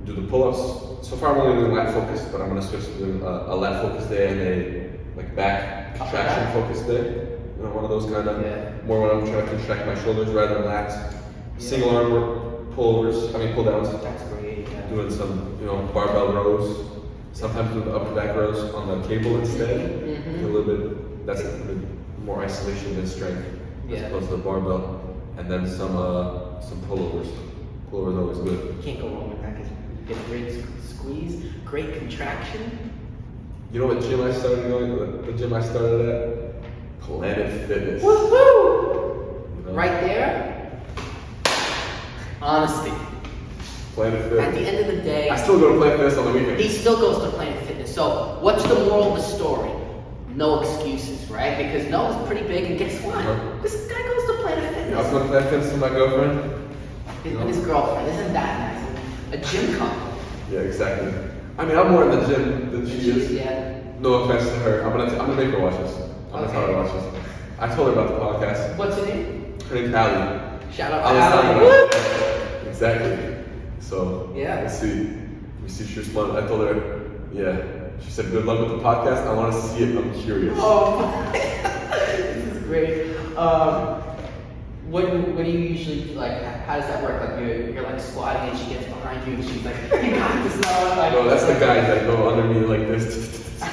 Speaker 2: do the pull-ups. So far I'm only doing lat focus, but I'm gonna switch to doing a lat focus day and a like back contraction focus day. One of those kind of more when I'm trying to contract my shoulders rather than lats. Yeah. Single arm work, pull downs.
Speaker 1: That's great. Yeah.
Speaker 2: Doing some barbell rows. Sometimes doing the upper back rows on the cable instead.
Speaker 1: Mm-hmm.
Speaker 2: A little bit. That's a bit more isolation than strength as opposed to the barbell. And then some pullovers. Pullovers are always good.
Speaker 1: You can't go wrong with that because you get a great squeeze, great contraction.
Speaker 2: You know what gym I started going? The gym I started at? Planet Fitness.
Speaker 1: Woohoo! Right there. Honesty.
Speaker 2: Planet Fitness.
Speaker 1: At the end of the day,
Speaker 2: I still go to Planet Fitness on the weekends.
Speaker 1: He still goes to Planet Fitness. So what's the moral of the story? No excuses, right? Because Noah's pretty big, and guess what? This guy goes to Planet Fitness.
Speaker 2: I was going to Planet Fitness with my girlfriend.
Speaker 1: His girlfriend. Isn't that nice? A gym couple.
Speaker 2: Yeah, exactly. I mean, I'm more in the gym than she is.
Speaker 1: Yeah.
Speaker 2: No offense to her. I'm gonna make her watch this. I'm gonna tell her to watch this. I told her about the podcast.
Speaker 1: What's her name?
Speaker 2: Her name's Allie.
Speaker 1: Shout out to Allie.
Speaker 2: Exactly. So
Speaker 1: yeah.
Speaker 2: Let's see. She responded. I told her, yeah. She said, "Good luck with the podcast. I want to see it. I'm curious."
Speaker 1: Oh, this is great. What do you usually like? How does that work? Like you're like squatting and she gets behind you and she's like, "You got this now." Like,
Speaker 2: no, that's the guys that go under me like this.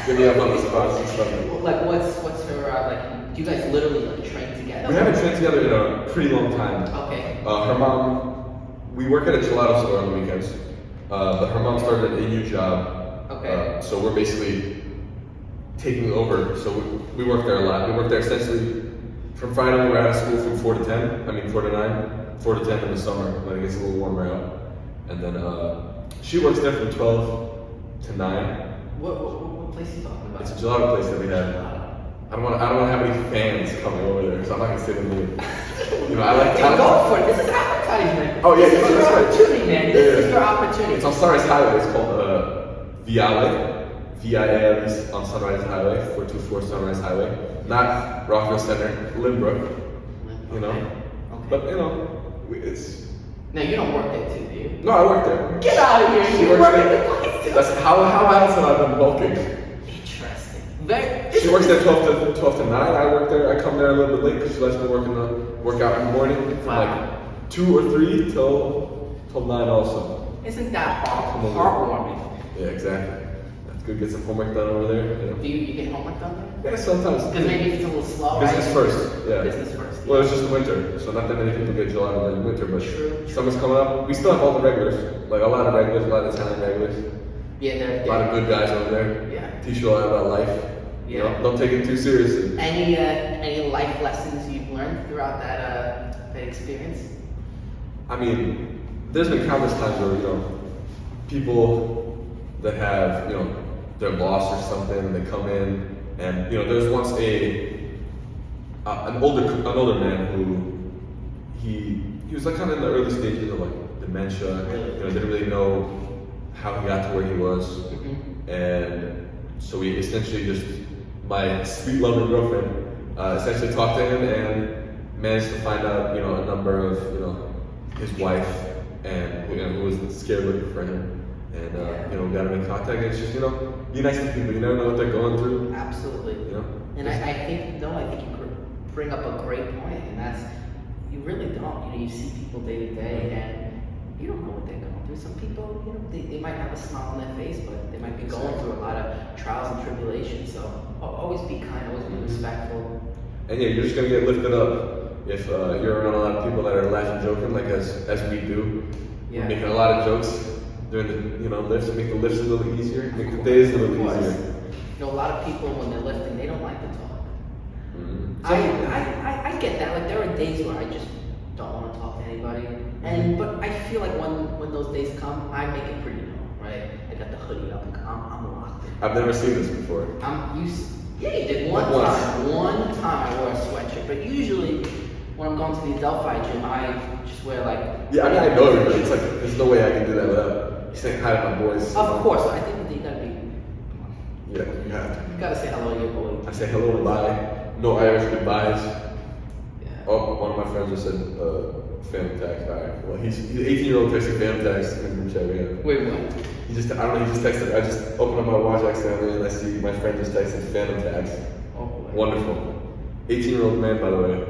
Speaker 2: Get me up on the spots and stuff.
Speaker 1: Like what's her like? Do you guys literally like train together?
Speaker 2: We haven't trained together in a pretty long time.
Speaker 1: Okay.
Speaker 2: Her mom, we work at a gelato store on the weekends, but her mom started a new job.
Speaker 1: Okay.
Speaker 2: So we're basically taking over. So we work there a lot. We work there essentially from Friday when we're out of school from 4 to 10. I mean 4 to 9. 4 to 10 in the summer when it gets a little warmer out. And then she works there from 12 to 9.
Speaker 1: What place are you talking about?
Speaker 2: It's a gelato place that we have. I don't want to have any fans coming over there, so I'm not gonna say the name. I like to
Speaker 1: go for it. This is advertisement.
Speaker 2: Oh yeah,
Speaker 1: this is your
Speaker 2: right.
Speaker 1: opportunity, man. This is your opportunity.
Speaker 2: It's on Sunrise Highway. It's called Viale, VIALE on Sunrise Highway, 424 Sunrise Highway. Not Rockville Center, Lynbrook. Okay. But it's.
Speaker 1: Now you don't work there too, do you?
Speaker 2: No, I work there.
Speaker 1: Get out of here! You work at the place too.
Speaker 2: That's how else have I been bulking?
Speaker 1: Interesting.
Speaker 2: She works there 12 to 9. I work there. I come there a little bit late because she lets me work out in the morning from like 2 or 3 till 9 also.
Speaker 1: Isn't that heartwarming?
Speaker 2: Yeah, exactly. That's good. Get some homework done over there.
Speaker 1: Do you get homework done there?
Speaker 2: Yeah, sometimes.
Speaker 1: Because maybe it's a little slow.
Speaker 2: Business first. Yeah.
Speaker 1: Business first.
Speaker 2: Well, it's just winter, so not that many people get gelato in winter, but
Speaker 1: True.
Speaker 2: summer's coming up. We still have all the regulars, like a lot of regulars, a lot of Italian regulars.
Speaker 1: Yeah, they're
Speaker 2: a lot of good guys over there.
Speaker 1: Yeah.
Speaker 2: Teach you a lot about life.
Speaker 1: Yeah.
Speaker 2: Don't take it too seriously.
Speaker 1: Any life lessons you've learned throughout that experience?
Speaker 2: I mean, there's been countless times where, people that have, they're lost or something, and they come in, and, there was once an older man who, he was like kind of in the early stages of like dementia, didn't really know how he got to where he was, and so we essentially just, my sweet loving girlfriend, essentially talked to him and managed to find out, a number of, his wife, and who was scared looking for him, and got him in contact. And it's just, be nice to people. You never know what they're going through.
Speaker 1: Absolutely. And I think you bring up a great point, and that's you really don't. You see people day to day, and you don't know what they're going through. Some people, they might have a smile on their face, but they might be going through a lot of trials and tribulations. So always be kind, always be respectful.
Speaker 2: And yeah, you're just gonna get lifted up if you're around a lot of people that are laughing, joking, like as we do.
Speaker 1: Yeah.
Speaker 2: We're making a lot of jokes during the lifts, make the lifts a little easier, make the days a little easier.
Speaker 1: A lot of people when they're lifting, they don't like to talk. I get that. Like there are days where I just don't want to talk to anybody, but I feel like when those days come, I make it pretty known, right? I got the hoodie up, I'm locked in.
Speaker 2: I've never seen this before.
Speaker 1: Yeah, you did one time. One time I wore a sweatshirt, but usually when I'm going to the Adelphi gym, I just wear like.
Speaker 2: Yeah, I mean I know everybody. It's like there's no way I can do that without saying hi to my boys.
Speaker 1: Of course, I think that you gotta be.
Speaker 2: Yeah, you have to.
Speaker 1: You gotta say hello to your boy.
Speaker 2: I say hello and bye. No Irish goodbyes.
Speaker 1: Yeah.
Speaker 2: Oh, one of my friends just said family tax. Alright. Well, he's 18-year-old texting family tax in the group chat we have.
Speaker 1: Wait, what?
Speaker 2: I don't know, he just texted. I just opened up my watch accidentally and I see my friend just texted phantom tax.
Speaker 1: Oh boy.
Speaker 2: Wonderful. 18-year-old man, by the way.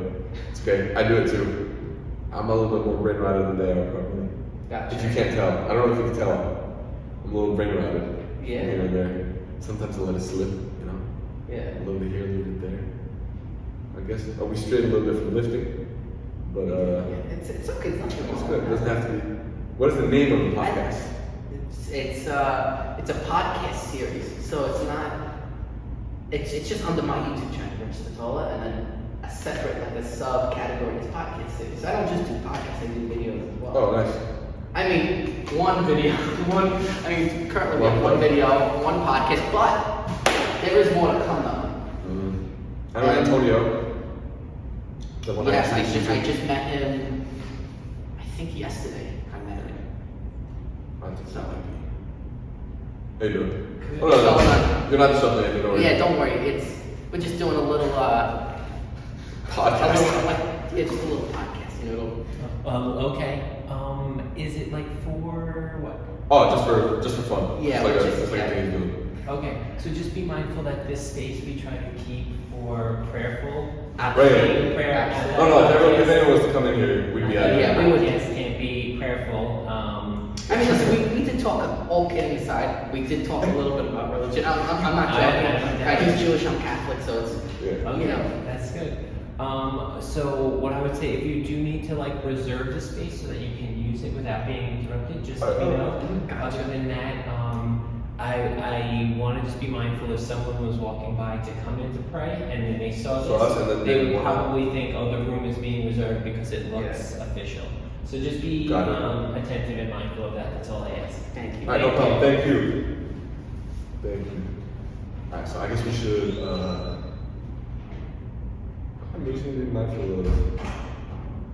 Speaker 2: It's okay. I do it too. I'm a little bit more brain rotted than they are, probably.
Speaker 1: Gotcha.
Speaker 2: If you can't tell. I don't know if you can tell. I'm a little brain rotted.
Speaker 1: Yeah.
Speaker 2: Here and there. Sometimes I let it slip,
Speaker 1: Yeah.
Speaker 2: A little bit here, a little bit there. I guess we strayed a little bit from lifting. But
Speaker 1: It's okay, it's nothing
Speaker 2: it's
Speaker 1: wrong.
Speaker 2: good. It doesn't have to be. What is the name of the podcast?
Speaker 1: It's a podcast series, so it's not. It's just under my YouTube channel, Rich Statola, and then a separate like a subcategory is podcast series. So I don't just do podcasts; I do videos as well.
Speaker 2: Oh, nice.
Speaker 1: I mean, one video, currently we have one video, one podcast, but there is more to come though.
Speaker 2: I know Antonio. The one
Speaker 1: Yes,
Speaker 2: I
Speaker 1: I just met him. I think yesterday I met him. So.
Speaker 2: How you doing?
Speaker 1: Good.
Speaker 2: Oh, no. You're not the something, don't worry.
Speaker 1: Yeah, don't worry. We're just doing a little
Speaker 2: podcast.
Speaker 1: Just a little podcast,
Speaker 3: Okay. Is it like for what?
Speaker 2: Oh, just for fun.
Speaker 1: Yeah,
Speaker 2: It's like a thing to do.
Speaker 3: Okay, so just be mindful that this space we try to keep for prayerful.
Speaker 2: Right.
Speaker 3: Prayer.
Speaker 1: Absolutely.
Speaker 2: Oh no, if anyone was to come in here, we'd be out of
Speaker 1: Yeah,
Speaker 2: here.
Speaker 3: We would just can't be prayerful.
Speaker 1: I mean, listen, we did talk, all kidding aside, we did talk a little bit about religion. I'm not joking.
Speaker 3: Okay.
Speaker 1: He's Jewish, I'm Catholic, so it's,
Speaker 2: Yeah.
Speaker 3: Okay, that's good. So what I would say, if you do need to like reserve the space so that you can use it without being interrupted, just let me know.
Speaker 1: Gotcha.
Speaker 3: Other than that, I want to just be mindful if someone was walking by to come in to pray and then they saw
Speaker 2: Saw us and
Speaker 3: this,
Speaker 2: then
Speaker 3: they
Speaker 2: they
Speaker 3: would probably think, oh, the room is being reserved because it looks
Speaker 1: Yeah.
Speaker 3: official. So just be
Speaker 2: Got it.
Speaker 3: attentive and mindful of that. That's all I ask.
Speaker 1: thank you.
Speaker 2: Alright, no problem. Thank you. Thank you. Alright, so I guess we should I'm just gonna be mindful of this.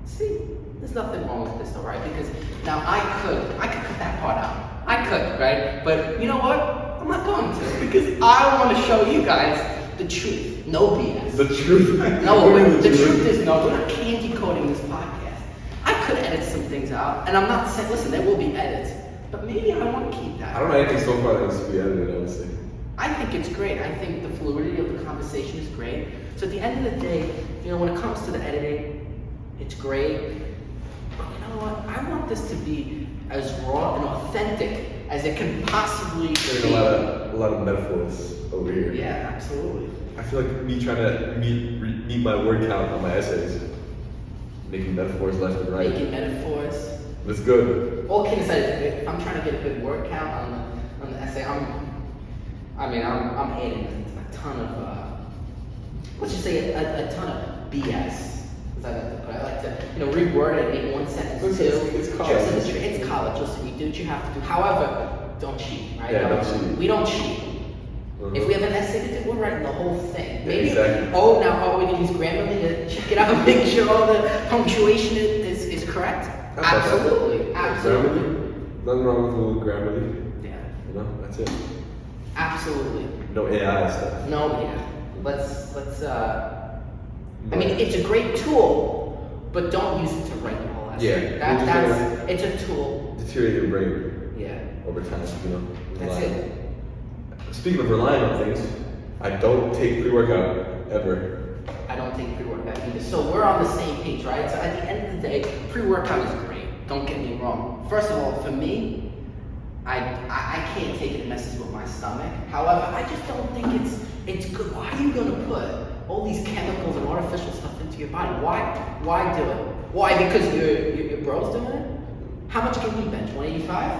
Speaker 1: See, there's nothing wrong with this though, right? Because now I could cut that part out. I could, right? But you know what? I'm not going to because I want to show you guys the truth. No BS.
Speaker 2: The truth.
Speaker 1: No,
Speaker 2: What is
Speaker 1: the truth is no, we're not candy coating this podcast. I could edit some things out, and I'm not saying, listen, there will be edits, but maybe I want to keep that.
Speaker 2: I don't know anything so far that needs to be edited, honestly.
Speaker 1: I think it's great. I think the fluidity of the conversation is great. So at the end of the day, when it comes to the editing, it's great. But you know what? I want this to be as raw and authentic as it can possibly
Speaker 2: There's
Speaker 1: be.
Speaker 2: a lot of metaphors over here.
Speaker 1: Yeah, absolutely.
Speaker 2: I feel like me trying to meet my word count on my essays, making metaphors left and right.
Speaker 1: Making metaphors.
Speaker 2: That's good.
Speaker 1: All kidding aside, if I'm trying to get a good word count on the essay, I'm adding a ton of, let's just say a ton of BS. I like to put. I like to, reword it in one sentence or two.
Speaker 2: It's college.
Speaker 1: It's college. Listen, you do what you have to do. However, don't cheat, right?
Speaker 2: Yeah, don't cheat.
Speaker 1: We don't cheat.
Speaker 2: Mhm.
Speaker 1: If we have an essay to do, we're writing the whole thing.
Speaker 2: Yeah,
Speaker 1: Maybe,
Speaker 2: exactly.
Speaker 1: now we can use Grammarly to check it out and make sure all the punctuation is correct? Absolutely.
Speaker 2: Nothing wrong with a little Grammarly.
Speaker 1: Yeah.
Speaker 2: That's it.
Speaker 1: Absolutely.
Speaker 2: No AI stuff.
Speaker 1: No, yeah. Let's I mean, it's a great tool, but don't use it to write your whole essay.
Speaker 2: Yeah.
Speaker 1: It's a tool.
Speaker 2: Deteriorate your brain
Speaker 1: Yeah.
Speaker 2: over time,
Speaker 1: That's it.
Speaker 2: Speaking of relying on things, I don't take pre-workout ever.
Speaker 1: I don't take pre-workout either. So we're on the same page, right? So at the end of the day, pre-workout is great. Don't get me wrong. First of all, for me, I can't take it, it messes with my stomach. However, I just don't think it's good. Why are you gonna put all these chemicals and artificial stuff into your body? Why do it? Why? Because your bro's doing it? How much can you bench? 185?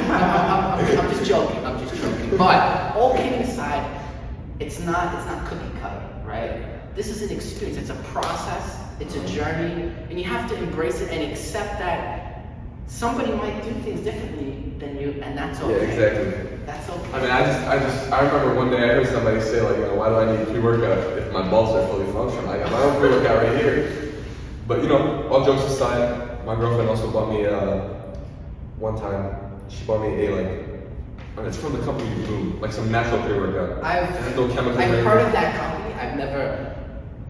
Speaker 1: No, I'm just joking. I'm just joking. But all kidding aside, it's not cookie cutter, right? This is an experience. It's a process. It's a journey, and you have to embrace it and accept that somebody might do things differently than you, and that's okay.
Speaker 2: Yeah, exactly.
Speaker 1: That's okay.
Speaker 2: I mean, I remember one day I heard somebody say like, why do I need pre-workout if my balls are fully functional? I got my own pre-workout right here. But all jokes aside, my girlfriend also bought me one time. She bought me it's from the company Bloom, like some natural pre-workout. It has no chemicals.
Speaker 1: I've heard of that company. I've never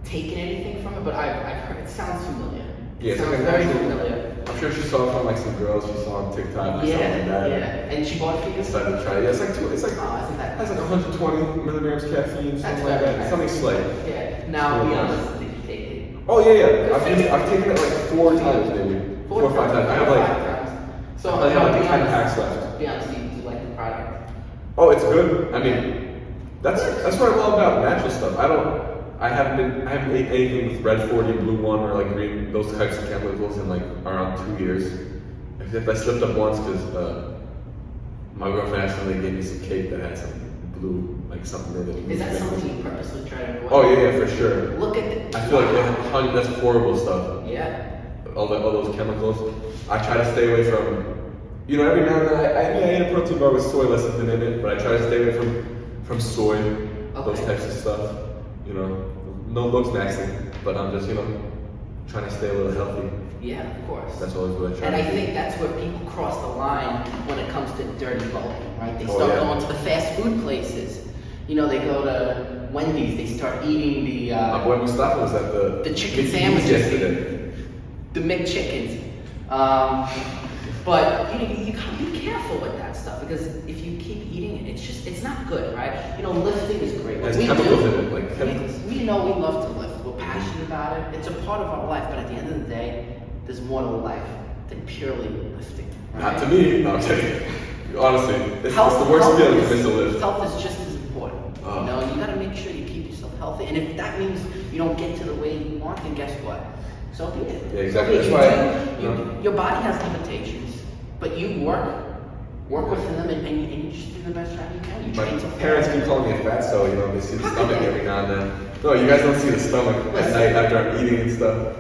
Speaker 1: taken anything from it, but I've heard. It sounds familiar.
Speaker 2: Yeah,
Speaker 1: It
Speaker 2: it's
Speaker 1: sounds
Speaker 2: like a
Speaker 1: very
Speaker 2: natural.
Speaker 1: familiar.
Speaker 2: I'm sure she saw it from like some girls she saw on TikTok or
Speaker 1: Yeah,
Speaker 2: something like that.
Speaker 1: yeah. And she bought it for you?
Speaker 2: Decided to try it. Yeah, it's like
Speaker 1: Oh, isn't that?
Speaker 2: it has like 120 milligrams caffeine,
Speaker 1: That's
Speaker 2: something like
Speaker 1: very
Speaker 2: that.
Speaker 1: nice.
Speaker 2: Something slight.
Speaker 1: Yeah. Now, be honest. Did you take it?
Speaker 2: Oh yeah. I've taken it like 4 times maybe. 4 or 5 times. I have like
Speaker 1: So,
Speaker 2: I have like
Speaker 1: be
Speaker 2: 10
Speaker 1: honest.
Speaker 2: packs left.
Speaker 1: Be honest, do you like the product?
Speaker 2: Oh, it's good. I mean, that's what I'm all about. Natural stuff. I haven't ate anything with red 40, blue 1, or like green, those types of chemicals in like around 2 years. Except I slipped up once because my girlfriend accidentally gave me some cake that had some blue, like something in it.
Speaker 1: Is that something you purposely try to avoid?
Speaker 2: Oh yeah, for sure.
Speaker 1: Look at the.
Speaker 2: I feel like that's horrible stuff.
Speaker 1: Yeah.
Speaker 2: All those chemicals. I try to stay away from. Every now and then I eat a protein bar with soy lecithin in it, but I try to stay away from soy, those types of stuff. No looks nasty, but I'm just trying to stay a little healthy.
Speaker 1: Yeah, of course.
Speaker 2: That's always what I try
Speaker 1: And
Speaker 2: to
Speaker 1: I
Speaker 2: do.
Speaker 1: think that's where people cross the line when it comes to dirty bulking, right? They
Speaker 2: Oh,
Speaker 1: start
Speaker 2: yeah.
Speaker 1: going to the fast food places. They go to Wendy's, they start eating the
Speaker 2: My boy Mustafa was at
Speaker 1: the chicken
Speaker 2: Mickey's
Speaker 1: sandwiches,
Speaker 2: yesterday.
Speaker 1: the McChickens. But you gotta be careful with that stuff because if you keep eating it, it's not good, right? Lifting is great.
Speaker 2: There's
Speaker 1: We
Speaker 2: chemicals
Speaker 1: do.
Speaker 2: in it, like chemicals.
Speaker 1: We know we love to lift. We're passionate about it. It's a part of our life. But at the end of the day, there's more to life than purely lifting. Right?
Speaker 2: Not to me. No, I'm kidding. Honestly, it's the worst feeling to miss a lift.
Speaker 1: Health is just as important.
Speaker 2: Oh.
Speaker 1: You gotta make sure you keep yourself healthy. And if that means you don't get to the weight you want, then guess what? So be it.
Speaker 2: Yeah, exactly.
Speaker 1: So be
Speaker 2: That's
Speaker 1: it.
Speaker 2: why
Speaker 1: Your body has limitations, but you work within them, and you just do the best job you can. You
Speaker 2: My
Speaker 1: train to
Speaker 2: parents keep calling me a fat, so they see the stomach every now and then. No, you guys don't see the stomach at night after I'm eating and stuff.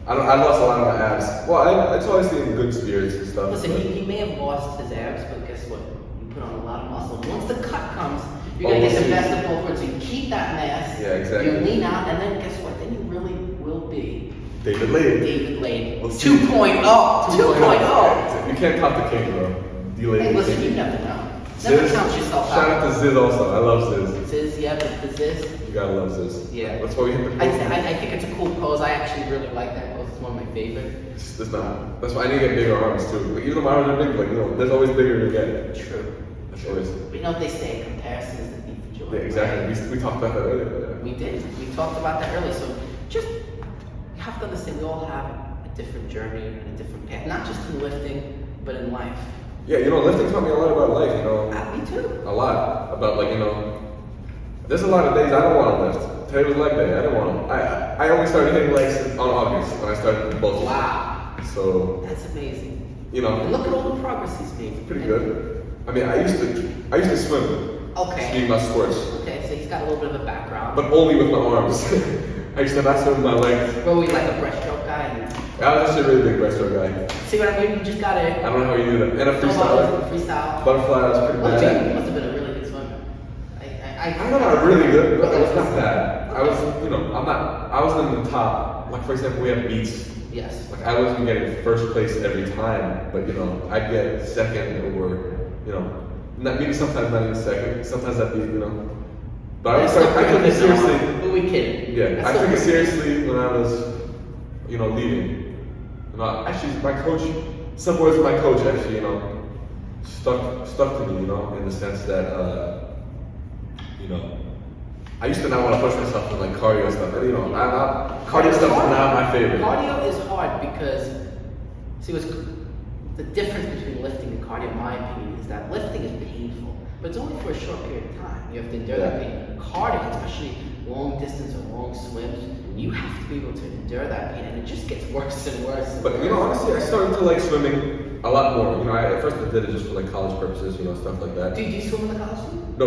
Speaker 2: I lost a lot of my abs. Well, it's obviously in good spirits and stuff.
Speaker 1: Listen,
Speaker 2: but-
Speaker 1: he may have lost his abs, but guess what? You put on a lot of muscle. Once the cut comes, you're gonna get the best of both worlds. So you keep that mass.
Speaker 2: Yeah, exactly.
Speaker 1: You lean out, and then guess what? Then you really will be
Speaker 2: David Lady.
Speaker 1: David Lane.
Speaker 2: We'll see.
Speaker 1: 2.0. 2.0.
Speaker 2: You can't top the king, bro. D-Lady.
Speaker 1: Hey, listen, you never know. Never
Speaker 2: Ziz.
Speaker 1: count yourself
Speaker 2: Shout
Speaker 1: out.
Speaker 2: out to Ziz also. I love Ziz.
Speaker 1: Ziz, yeah, but the Ziz.
Speaker 2: You gotta love Ziz.
Speaker 1: Yeah.
Speaker 2: That's why we hit the
Speaker 1: I,
Speaker 2: post.
Speaker 1: I think it's a cool pose. I actually really like that pose. It's one of my favorites.
Speaker 2: That's why I need to get bigger arms too. Like, even though my arms are big, there's always bigger to get.
Speaker 1: True.
Speaker 2: That's always.
Speaker 1: But they say comparisons that need for joy.
Speaker 2: Yeah, exactly.
Speaker 1: right?
Speaker 2: We talked about that earlier.
Speaker 1: We did. We talked about that earlier. So just you have to understand we all have a different journey and a different path. Not just in lifting, but in life.
Speaker 2: Yeah, lifting taught me a lot about life,
Speaker 1: Me too.
Speaker 2: A lot. About there's a lot of days I don't want to lift. Today was leg day. I didn't want to. I only started hitting legs on August when I started both.
Speaker 1: Wow.
Speaker 2: So,
Speaker 1: That's amazing.
Speaker 2: you
Speaker 1: And
Speaker 2: know,
Speaker 1: look at all the progress he's made.
Speaker 2: pretty good. I mean, I used to swim.
Speaker 1: Okay.
Speaker 2: Speaking about sports.
Speaker 1: Okay, so he's got a little bit of a background.
Speaker 2: But only with my arms. I used to not swim with my legs.
Speaker 1: Were we like a breaststroke
Speaker 2: I was actually a really big breaststroke guy.
Speaker 1: See what I mean? You just gotta.
Speaker 2: I don't know how you do that. And a freestyler.
Speaker 1: Freestyle.
Speaker 2: Butterfly, I was pretty
Speaker 1: Well,
Speaker 2: bad.
Speaker 1: you must have been a really good swimmer.
Speaker 2: I'm not really good, but I was not bad. I was, I wasn't in the top. Like, for example, we have meets.
Speaker 1: Yes.
Speaker 2: Like, I wasn't getting first place every time, but, I'd get second or, maybe sometimes not even second. Sometimes I'd be, But I took it seriously.
Speaker 1: Who we kidding?
Speaker 2: Yeah, I took it seriously when I was, leaving. Actually, my coach, some words of my coach actually, stuck to me, in the sense that, I used to not want to push myself in like cardio stuff. And, cardio stuff is not my favorite.
Speaker 1: Cardio is hard because, see, the difference between lifting and cardio, in my opinion, is that lifting is painful, but it's only for a short period of time. You have to endure that pain. Cardio, especially long distance or long swims, you have to be able to endure that pain, and it just gets worse and worse. And
Speaker 2: but honestly, I started to like swimming a lot more. At first I did it just for like college purposes, stuff like that.
Speaker 1: Do you swim in the college team?
Speaker 2: No.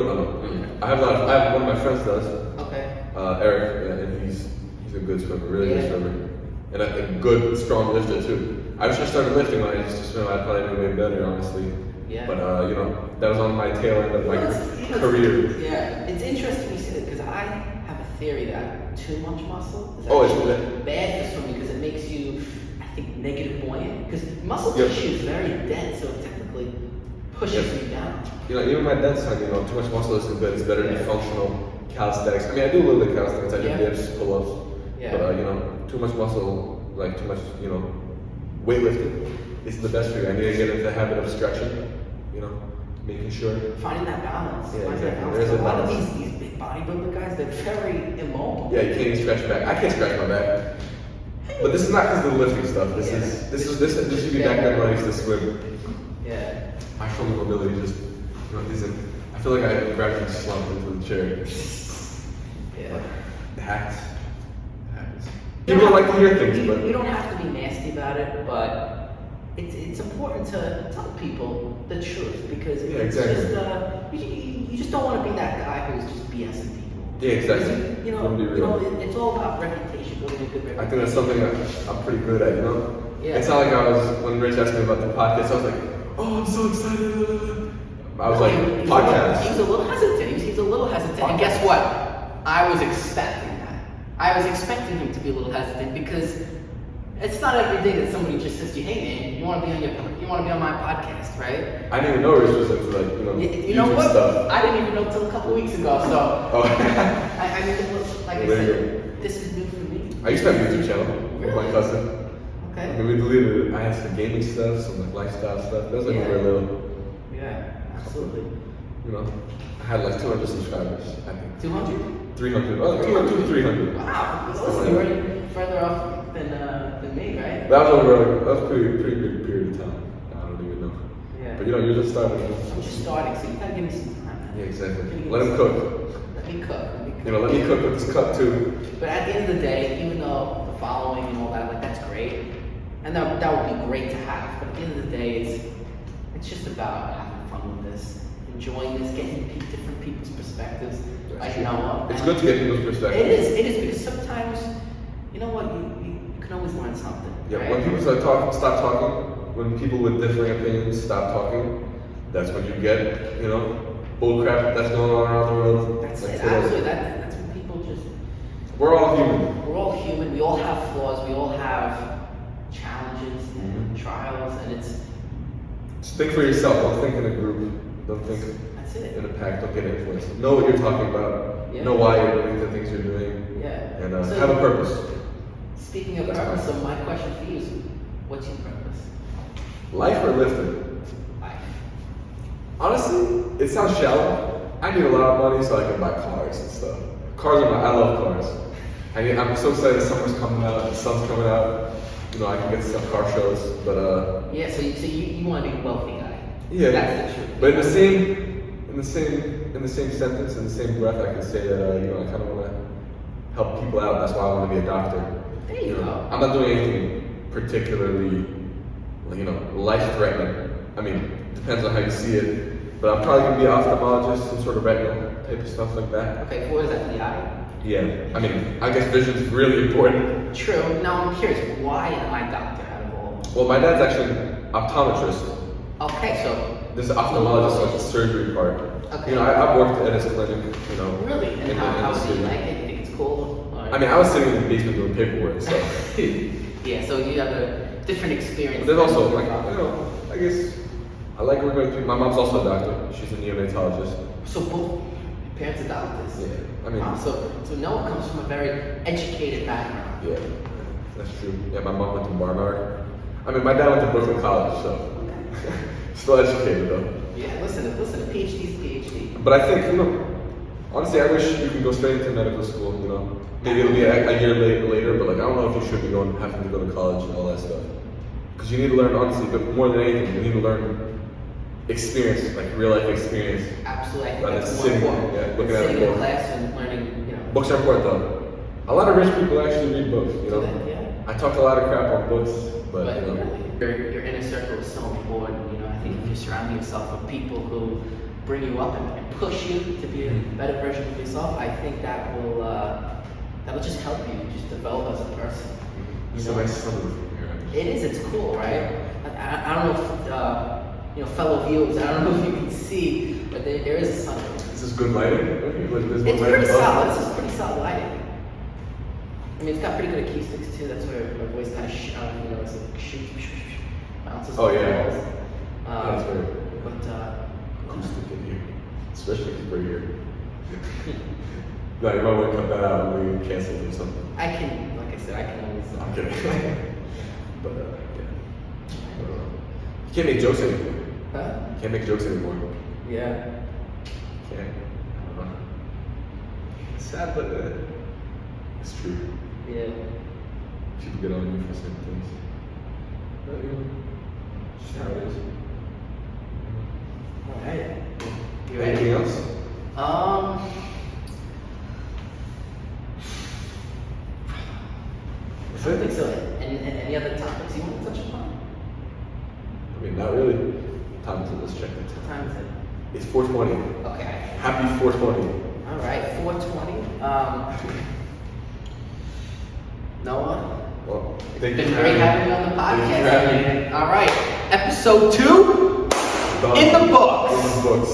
Speaker 2: I have one of my friends does.
Speaker 1: Okay.
Speaker 2: Eric, and he's a good swimmer, really good swimmer, and a good, strong lifter too. I just started lifting when I used to swim. I probably knew way better, honestly.
Speaker 1: Yeah.
Speaker 2: But that was on my tail end of my career.
Speaker 1: Yeah, it's interesting you say that because I have a theory that too much muscle is
Speaker 2: Oh,
Speaker 1: actually bad for swimming because it makes you, I think, negative buoyant. Because muscle tissue is very dense, so it technically pushes you down.
Speaker 2: Even my dad said, too much muscle isn't good. It's better to be functional calisthenics. I mean, I do a little bit of calisthenics. I do dips, pull-ups.
Speaker 1: Yeah.
Speaker 2: But too much muscle, like too much, weightlifting isn't the best for you. I need to get into the habit of stretching. Making sure.
Speaker 1: Finding that balance.
Speaker 2: Yeah,
Speaker 1: Finding
Speaker 2: exactly.
Speaker 1: that
Speaker 2: There's
Speaker 1: balance.
Speaker 2: a
Speaker 1: A lot of
Speaker 2: balance.
Speaker 1: these big bodybuilder guys, they're very immobile.
Speaker 2: Yeah, you can't even stretch back. I can't stretch my back. But this is not because of the lifting stuff. This should be back then when I used to swim.
Speaker 1: Yeah.
Speaker 2: My shoulder mobility just isn't. I feel like I gradually slumped into the chair.
Speaker 1: Yeah.
Speaker 2: The hacks. People don't like to hear things, but
Speaker 1: you don't have to be nasty about it, but it's important to tell people the truth because it's just you just don't want to be that guy who's just BSing people.
Speaker 2: Yeah, exactly.
Speaker 1: It's all about reputation, building a good reputation.
Speaker 2: I think that's something I'm pretty good at.
Speaker 1: Yeah.
Speaker 2: It's not like I was when Rich asked me about the podcast. I was like, oh, I'm so excited. I was like, podcast.
Speaker 1: He was a little hesitant. And guess what? I was expecting that. I was expecting him to be a little hesitant because it's not every day that somebody just says to you, hey man, you want to be on my podcast, right?
Speaker 2: I didn't even know Rich was into
Speaker 1: You know
Speaker 2: YouTube
Speaker 1: what?
Speaker 2: stuff.
Speaker 1: I didn't even know until a couple weeks ago. So
Speaker 2: Oh.
Speaker 1: I mean, like I said, this is new for me.
Speaker 2: I used to have a YouTube channel with my cousin.
Speaker 1: Okay.
Speaker 2: And we deleted it. I had some gaming stuff, some like lifestyle stuff. That was like when we were little.
Speaker 1: Yeah, absolutely.
Speaker 2: I had like 200 subscribers, I think.
Speaker 1: 200?
Speaker 2: 300. Oh, 200 to 300.
Speaker 1: Wow. Listen, you're further off than me, right?
Speaker 2: That was a pretty big period of time. I don't even know.
Speaker 1: Yeah.
Speaker 2: But you're just starting.
Speaker 1: I'm just starting, so you gotta give me some time. Man.
Speaker 2: Yeah, exactly. Let him cook.
Speaker 1: Let me cook.
Speaker 2: Let me cook with this cup too.
Speaker 1: But at the end of the day, even though the following and all that, like that's great, and that would be great to have. But at the end of the day, it's just about having fun with this, enjoying this, getting different people's perspectives.
Speaker 2: It's good to get people's perspectives.
Speaker 1: It is because sometimes, you know what, you can always learn something.
Speaker 2: Yeah,
Speaker 1: right?
Speaker 2: when people stop talking, when people with differing opinions stop talking, that's when you get, bull crap that's going on around the world.
Speaker 1: That's
Speaker 2: like
Speaker 1: it.
Speaker 2: today.
Speaker 1: Absolutely. That's when people just.
Speaker 2: We're all human.
Speaker 1: We're all human. We all have flaws. We all have challenges and trials, and it's.
Speaker 2: Just think for yourself. Don't think in a group. Don't think
Speaker 1: That's it.
Speaker 2: in a pack. Don't get influenced. Know what you're talking about.
Speaker 1: Yeah.
Speaker 2: Know why you're doing the things you're doing.
Speaker 1: Yeah.
Speaker 2: And
Speaker 1: So,
Speaker 2: have a purpose.
Speaker 1: Speaking of
Speaker 2: That's
Speaker 1: purpose,
Speaker 2: fine.
Speaker 1: so my question for you is, what's your purpose?
Speaker 2: Life or lifting?
Speaker 1: Life.
Speaker 2: Honestly, it sounds shallow. I need a lot of money so I can buy cars and stuff. I love cars. I'm so excited summer's coming out, the sun's coming out. I can get to some car shows, but
Speaker 1: Yeah. So you want to be a wealthy guy.
Speaker 2: yeah.
Speaker 1: That's the truth.
Speaker 2: But in the same sentence, in the same breath, I could say that I kind of want to help people out. That's why I want to be a doctor.
Speaker 1: There you go.
Speaker 2: I'm not doing anything particularly, life-threatening. I mean, depends on how you see it. But I'm probably gonna be an ophthalmologist, some sort of retinal type of stuff like that.
Speaker 1: Okay. What is that for the eye?
Speaker 2: Yeah, I mean, I guess vision's really important.
Speaker 1: True. Now I'm curious, why an eye doctor out of all?
Speaker 2: Well, my dad's actually an optometrist.
Speaker 1: Okay, so
Speaker 2: This is ophthalmologist, so it's the surgery part.
Speaker 1: Okay.
Speaker 2: You know, I've worked at his clinic, you know.
Speaker 1: really, and
Speaker 2: in
Speaker 1: how
Speaker 2: the
Speaker 1: do you
Speaker 2: city.
Speaker 1: like it? You think it's cool? Or-
Speaker 2: I mean, I was sitting in the basement doing paperwork, so.
Speaker 1: yeah, so you have a different experience.
Speaker 2: But there's also,
Speaker 1: than
Speaker 2: like,
Speaker 1: your
Speaker 2: you
Speaker 1: father.
Speaker 2: know, I guess I like working with people. My mom's also a doctor. She's a neonatologist.
Speaker 1: So both your parents are doctors.
Speaker 2: Yeah, I mean,
Speaker 1: Wow, so Noah comes from a very educated background.
Speaker 2: yeah, that's true. Yeah, my mom went to Barnard. I mean, my dad went to Brooklyn College, so still educated though.
Speaker 1: Yeah, listen, a PhD's a PhD.
Speaker 2: But I think, you know, honestly, I wish you could go straight into medical school. You know, maybe it'll be a year later, but like I don't know if you should be having to go to college and all that stuff. Because you need to learn, honestly, but more than anything, you need to learn experience, like real life experience.
Speaker 1: Absolutely, I think
Speaker 2: Rather
Speaker 1: that's
Speaker 2: than
Speaker 1: more
Speaker 2: sitting,
Speaker 1: important.
Speaker 2: yeah, looking
Speaker 1: than
Speaker 2: at a
Speaker 1: sitting in
Speaker 2: book.
Speaker 1: class and learning, you know.
Speaker 2: Books are important though. A lot of rich people actually read books. You know,
Speaker 1: Yeah.
Speaker 2: I talked a lot of crap on books, but
Speaker 1: But
Speaker 2: you know,
Speaker 1: your inner circle is so important. You know, I think if you're surrounding yourself with people who bring you up and push you to be a better version of yourself, I think that'll just help you just develop as a person.
Speaker 2: it's a nice sunroof here.
Speaker 1: It is. It's cool, right? I don't know if you know, fellow viewers. I don't know if you can see, but there is a sunroof.
Speaker 2: This is good lighting. Okay, like, there's
Speaker 1: It's
Speaker 2: one
Speaker 1: pretty
Speaker 2: lighting above.
Speaker 1: solid. This is pretty solid lighting. I mean, it's got pretty good acoustics too. That's where my voice kind of, you know, it's like bounces.
Speaker 2: Oh,
Speaker 1: off the
Speaker 2: yeah.
Speaker 1: walls.
Speaker 2: That's very
Speaker 1: But
Speaker 2: acoustic in here, especially if we're here. No, you might want to cut that out and we cancel it or something.
Speaker 1: I can, like I said, I can always.
Speaker 2: I'm kidding. But yeah, I don't know. You can't make jokes anymore.
Speaker 1: Huh?
Speaker 2: You can't make jokes anymore.
Speaker 1: Yeah.
Speaker 2: Can't. I don't know. It's sad, but it's true.
Speaker 1: Yeah.
Speaker 2: People get on you for certain things. But you know, it's just how it is.
Speaker 1: All right. You ready?
Speaker 2: Anything else?
Speaker 1: I don't think so. Any other topics you want to touch upon?
Speaker 2: I mean, not really. Time to let's check
Speaker 1: What
Speaker 2: it.
Speaker 1: time is it?
Speaker 2: It's 4:20.
Speaker 1: Okay.
Speaker 2: Happy 4:20.
Speaker 1: All right. 4:20. Noah.
Speaker 2: Well,
Speaker 1: It's
Speaker 2: thank you
Speaker 1: been
Speaker 2: for
Speaker 1: great
Speaker 2: having
Speaker 1: having you on the
Speaker 2: Thank you for having
Speaker 1: podcast. All right. Episode 2
Speaker 2: Done.
Speaker 1: in the books.
Speaker 2: In the books.